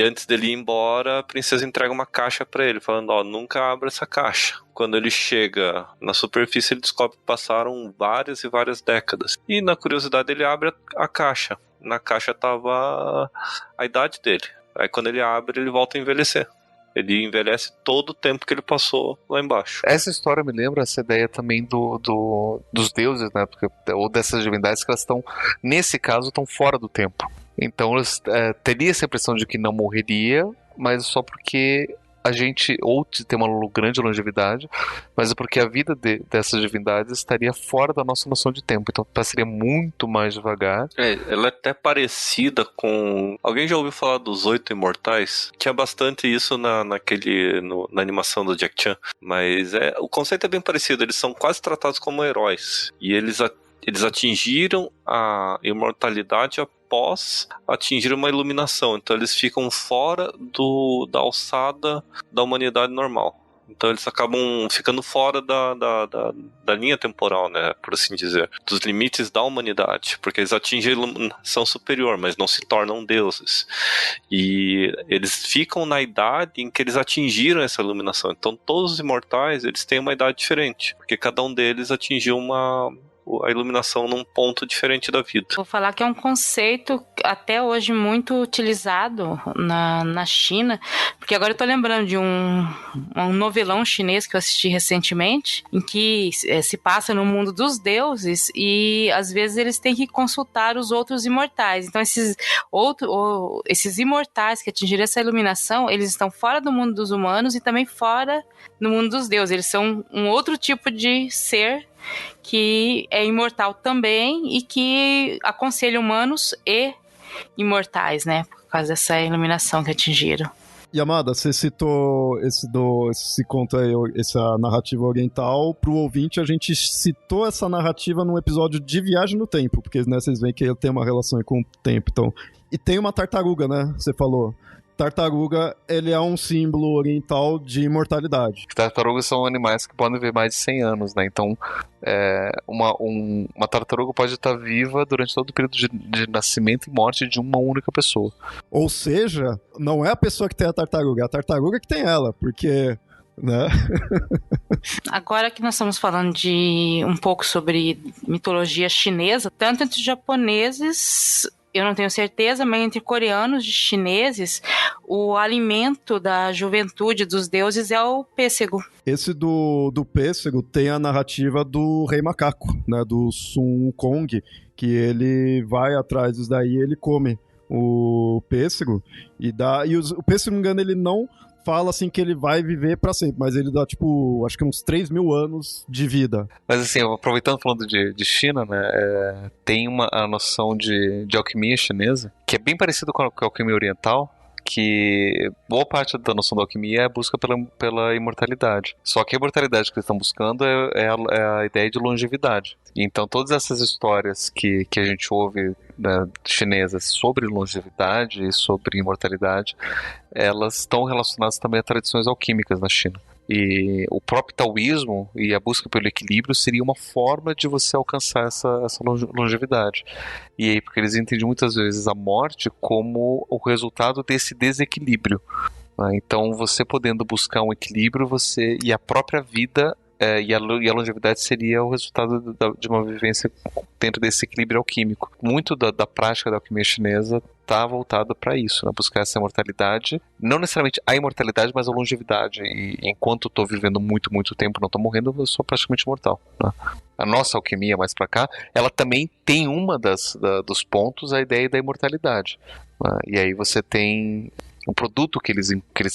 S4: antes dele ir embora, a princesa entrega uma caixa pra ele, falando, nunca abra essa caixa. Quando ele chega na superfície, ele descobre que passaram várias e várias décadas. E na curiosidade ele abre a caixa. Na caixa tava a idade dele. Aí quando ele abre, ele volta a envelhecer. Ele envelhece todo o tempo que ele passou lá embaixo.
S3: Essa história me lembra essa ideia também dos deuses, né? Ou dessas divindades que elas estão, nesse caso, estão fora do tempo. Então eles teriam essa impressão de que não morreria, mas só porque a gente, ou de ter uma grande longevidade, mas é porque a vida dessas divindades estaria fora da nossa noção de tempo. Então passaria muito mais devagar.
S4: Ela é até parecida com... Alguém já ouviu falar dos 8 Imortais? Tinha bastante isso na animação do Jack Chan. Mas o conceito é bem parecido. Eles são quase tratados como heróis. E eles atingiram a imortalidade após atingir uma iluminação. Então eles ficam fora da alçada da humanidade normal. Então eles acabam ficando fora da linha temporal, né, por assim dizer, dos limites da humanidade, porque eles atingem a iluminação superior, mas não se tornam deuses. E eles ficam na idade em que eles atingiram essa iluminação. Então todos os imortais, eles têm uma idade diferente, porque cada um deles atingiu a iluminação num ponto diferente da vida.
S5: Vou falar que é um conceito até hoje muito utilizado na China, porque agora eu tô lembrando de um novelão chinês que eu assisti recentemente, em que se passa no mundo dos deuses e às vezes eles têm que consultar os outros imortais. Então esses imortais que atingiram essa iluminação, eles estão fora do mundo dos humanos e também fora do mundo dos deuses. Eles são um outro tipo de ser que é imortal também e que aconselha humanos e imortais, né? Por causa dessa iluminação que atingiram.
S2: Yamada, você citou esse conto aí, essa narrativa oriental. Pro ouvinte, a gente citou essa narrativa num episódio de Viagem no Tempo, porque né, vocês veem que ele tem uma relação com o tempo. Então. E tem uma tartaruga, né? Você falou. Tartaruga, ele é um símbolo oriental de imortalidade.
S3: Tartarugas são animais que podem viver mais de 100 anos, né? Então, uma tartaruga pode estar viva durante todo o período de nascimento e morte de uma única pessoa.
S2: Ou seja, não é a pessoa que tem a tartaruga, é a tartaruga que tem ela, porque... né?
S5: Agora que nós estamos falando de um pouco sobre mitologia chinesa, tanto entre japoneses... eu não tenho certeza, mas entre coreanos e chineses, o alimento da juventude dos deuses é o pêssego.
S2: Esse do pêssego tem a narrativa do Rei Macaco, né, do Sun Wukong, que ele vai atrás disso daí e ele come o pêssego. O pêssego, se não me engano, ele não fala assim que ele vai viver pra sempre, mas ele dá, tipo, acho que uns 3.000 anos de vida.
S3: Mas assim, aproveitando falando de China, né, tem a noção de alquimia chinesa, que é bem parecido com a alquimia oriental, que boa parte da noção da alquimia é a busca pela imortalidade. Só que a imortalidade que eles estão buscando é a ideia de longevidade. Então todas essas histórias que a gente ouve, né, chinesas sobre longevidade e sobre imortalidade, elas estão relacionadas também a tradições alquímicas na China. E o próprio taoísmo e a busca pelo equilíbrio seria uma forma de você alcançar essa longevidade. E aí, porque eles entendem muitas vezes a morte como o resultado desse desequilíbrio. Né? Então, você podendo buscar um equilíbrio, e a própria vida e a longevidade seria o resultado de uma vivência dentro desse equilíbrio alquímico. Muito da prática da alquimia chinesa está voltada para isso, né? Buscar essa imortalidade, não necessariamente a imortalidade, mas a longevidade. E enquanto estou vivendo muito, muito tempo, não estou morrendo, eu sou praticamente imortal. Né? A nossa alquimia mais para cá, ela também tem dos pontos a ideia da imortalidade. Né? E aí você tem um produto que eles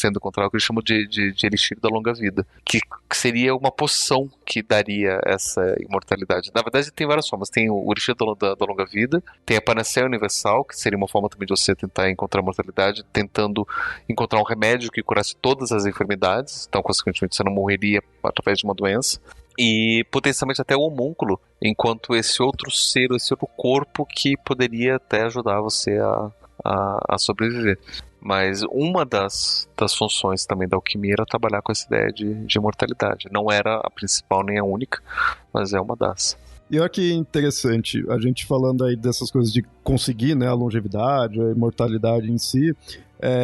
S3: tentam encontrar, que eles chamam de elixir da longa vida, que seria uma poção que daria essa imortalidade. Na verdade, tem várias formas. Tem o elixir da longa vida, tem a panaceia universal, que seria uma forma também de você tentar encontrar a mortalidade, tentando encontrar um remédio que curasse todas as enfermidades, então, consequentemente, você não morreria através de uma doença. E potencialmente até o homúnculo, enquanto esse outro ser, esse outro corpo que poderia até ajudar você a sobreviver. Mas uma das funções também da alquimia era trabalhar com essa ideia de imortalidade. Não era a principal nem a única, mas é uma das.
S2: E olha que interessante, a gente falando aí dessas coisas de conseguir, né, a longevidade, a imortalidade em si.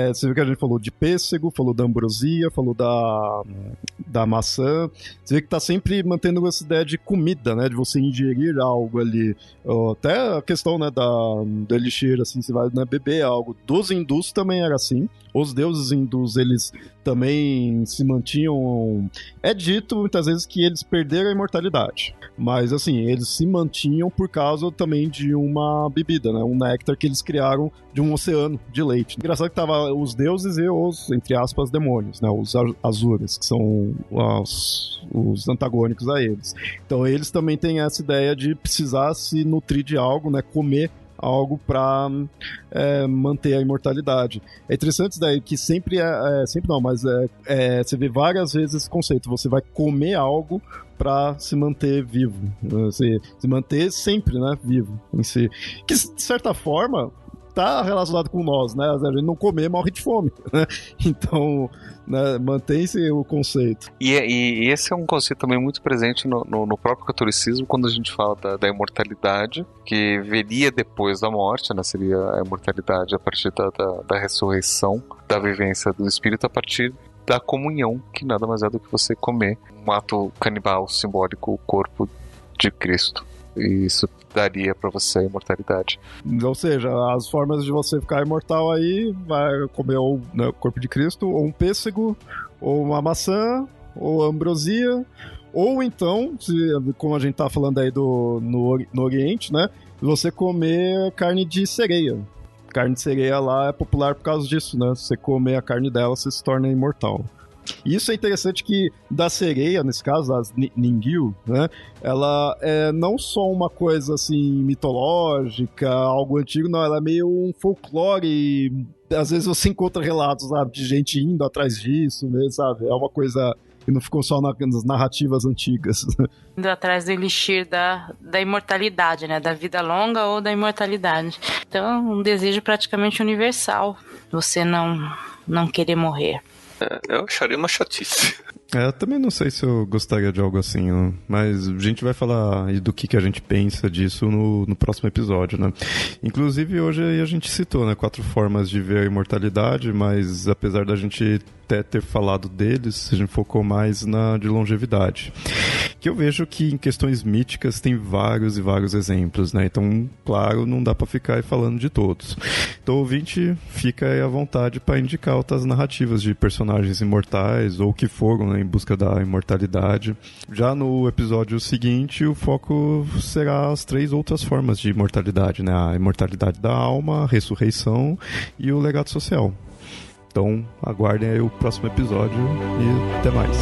S2: Você viu que a gente falou de pêssego, falou da ambrosia, falou da maçã. Você vê que tá sempre mantendo essa ideia de comida, né? De você ingerir algo ali. Até a questão, né, do elixir, assim, você vai, né, beber algo. Dos hindus também era assim. Os deuses hindus, eles também se mantinham... É dito muitas vezes que eles perderam a imortalidade. Mas, assim, eles se mantinham por causa também de uma bebida, né? Um néctar que eles criaram de um oceano de leite. Engraçado que tava os deuses e os, entre aspas, demônios, né? Os Asuras, que são os antagônicos a eles. Então, eles também têm essa ideia de precisar se nutrir de algo, né? Comer algo para manter a imortalidade. É interessante isso daí, que sempre sempre não, mas você vê várias vezes esse conceito, você vai comer algo para se manter vivo, se manter sempre, né, vivo em si. Que, de certa forma, tá relacionado com nós, né? A gente não comer, morre de fome, né? Então, né, mantém-se o conceito.
S3: E esse é um conceito também muito presente no próprio catolicismo, quando a gente fala da imortalidade, que viria depois da morte, né? Seria a imortalidade a partir da ressurreição, da vivência do espírito, a partir da comunhão, que nada mais é do que você comer um ato canibal simbólico, o corpo de Cristo. E isso daria pra você a imortalidade.
S2: Ou seja, as formas de você ficar imortal aí, vai comer ou, né, o corpo de Cristo, ou um pêssego, ou uma maçã, ou ambrosia, ou então, como a gente tá falando aí no Oriente, né, você comer carne de sereia. Carne de sereia lá é popular por causa disso, né? Se você comer a carne dela, você se torna imortal. Isso é interessante que da sereia, nesse caso, as Ningyu, né? Ela é não só uma coisa assim mitológica, algo antigo, não, ela é meio um folclore. Às vezes você encontra relatos, sabe, de gente indo atrás disso, mesmo, sabe? É uma coisa que não ficou só nas narrativas antigas.
S5: Indo atrás do elixir da imortalidade, né? Da vida longa ou da imortalidade. Então, é um desejo praticamente universal. Você não querer morrer.
S4: Eu acharia uma chatice.
S2: Eu também não sei se eu gostaria de algo assim, né? Mas a gente vai falar aí do que a gente pensa disso no próximo episódio, né? Inclusive, hoje a gente citou, né, 4 formas de ver a imortalidade, mas apesar da gente até ter falado deles, a gente focou mais na de longevidade. Que eu vejo que em questões míticas tem vários e vários exemplos, né? Então, claro, não dá pra ficar aí falando de todos. Então, o ouvinte fica aí à vontade para indicar outras narrativas de personagens imortais ou que foram, né, em busca da imortalidade. Já no episódio seguinte, o foco será as 3 outras formas de imortalidade, né? A imortalidade da alma, a ressurreição e o legado social. Então, aguardem aí o próximo episódio e até mais.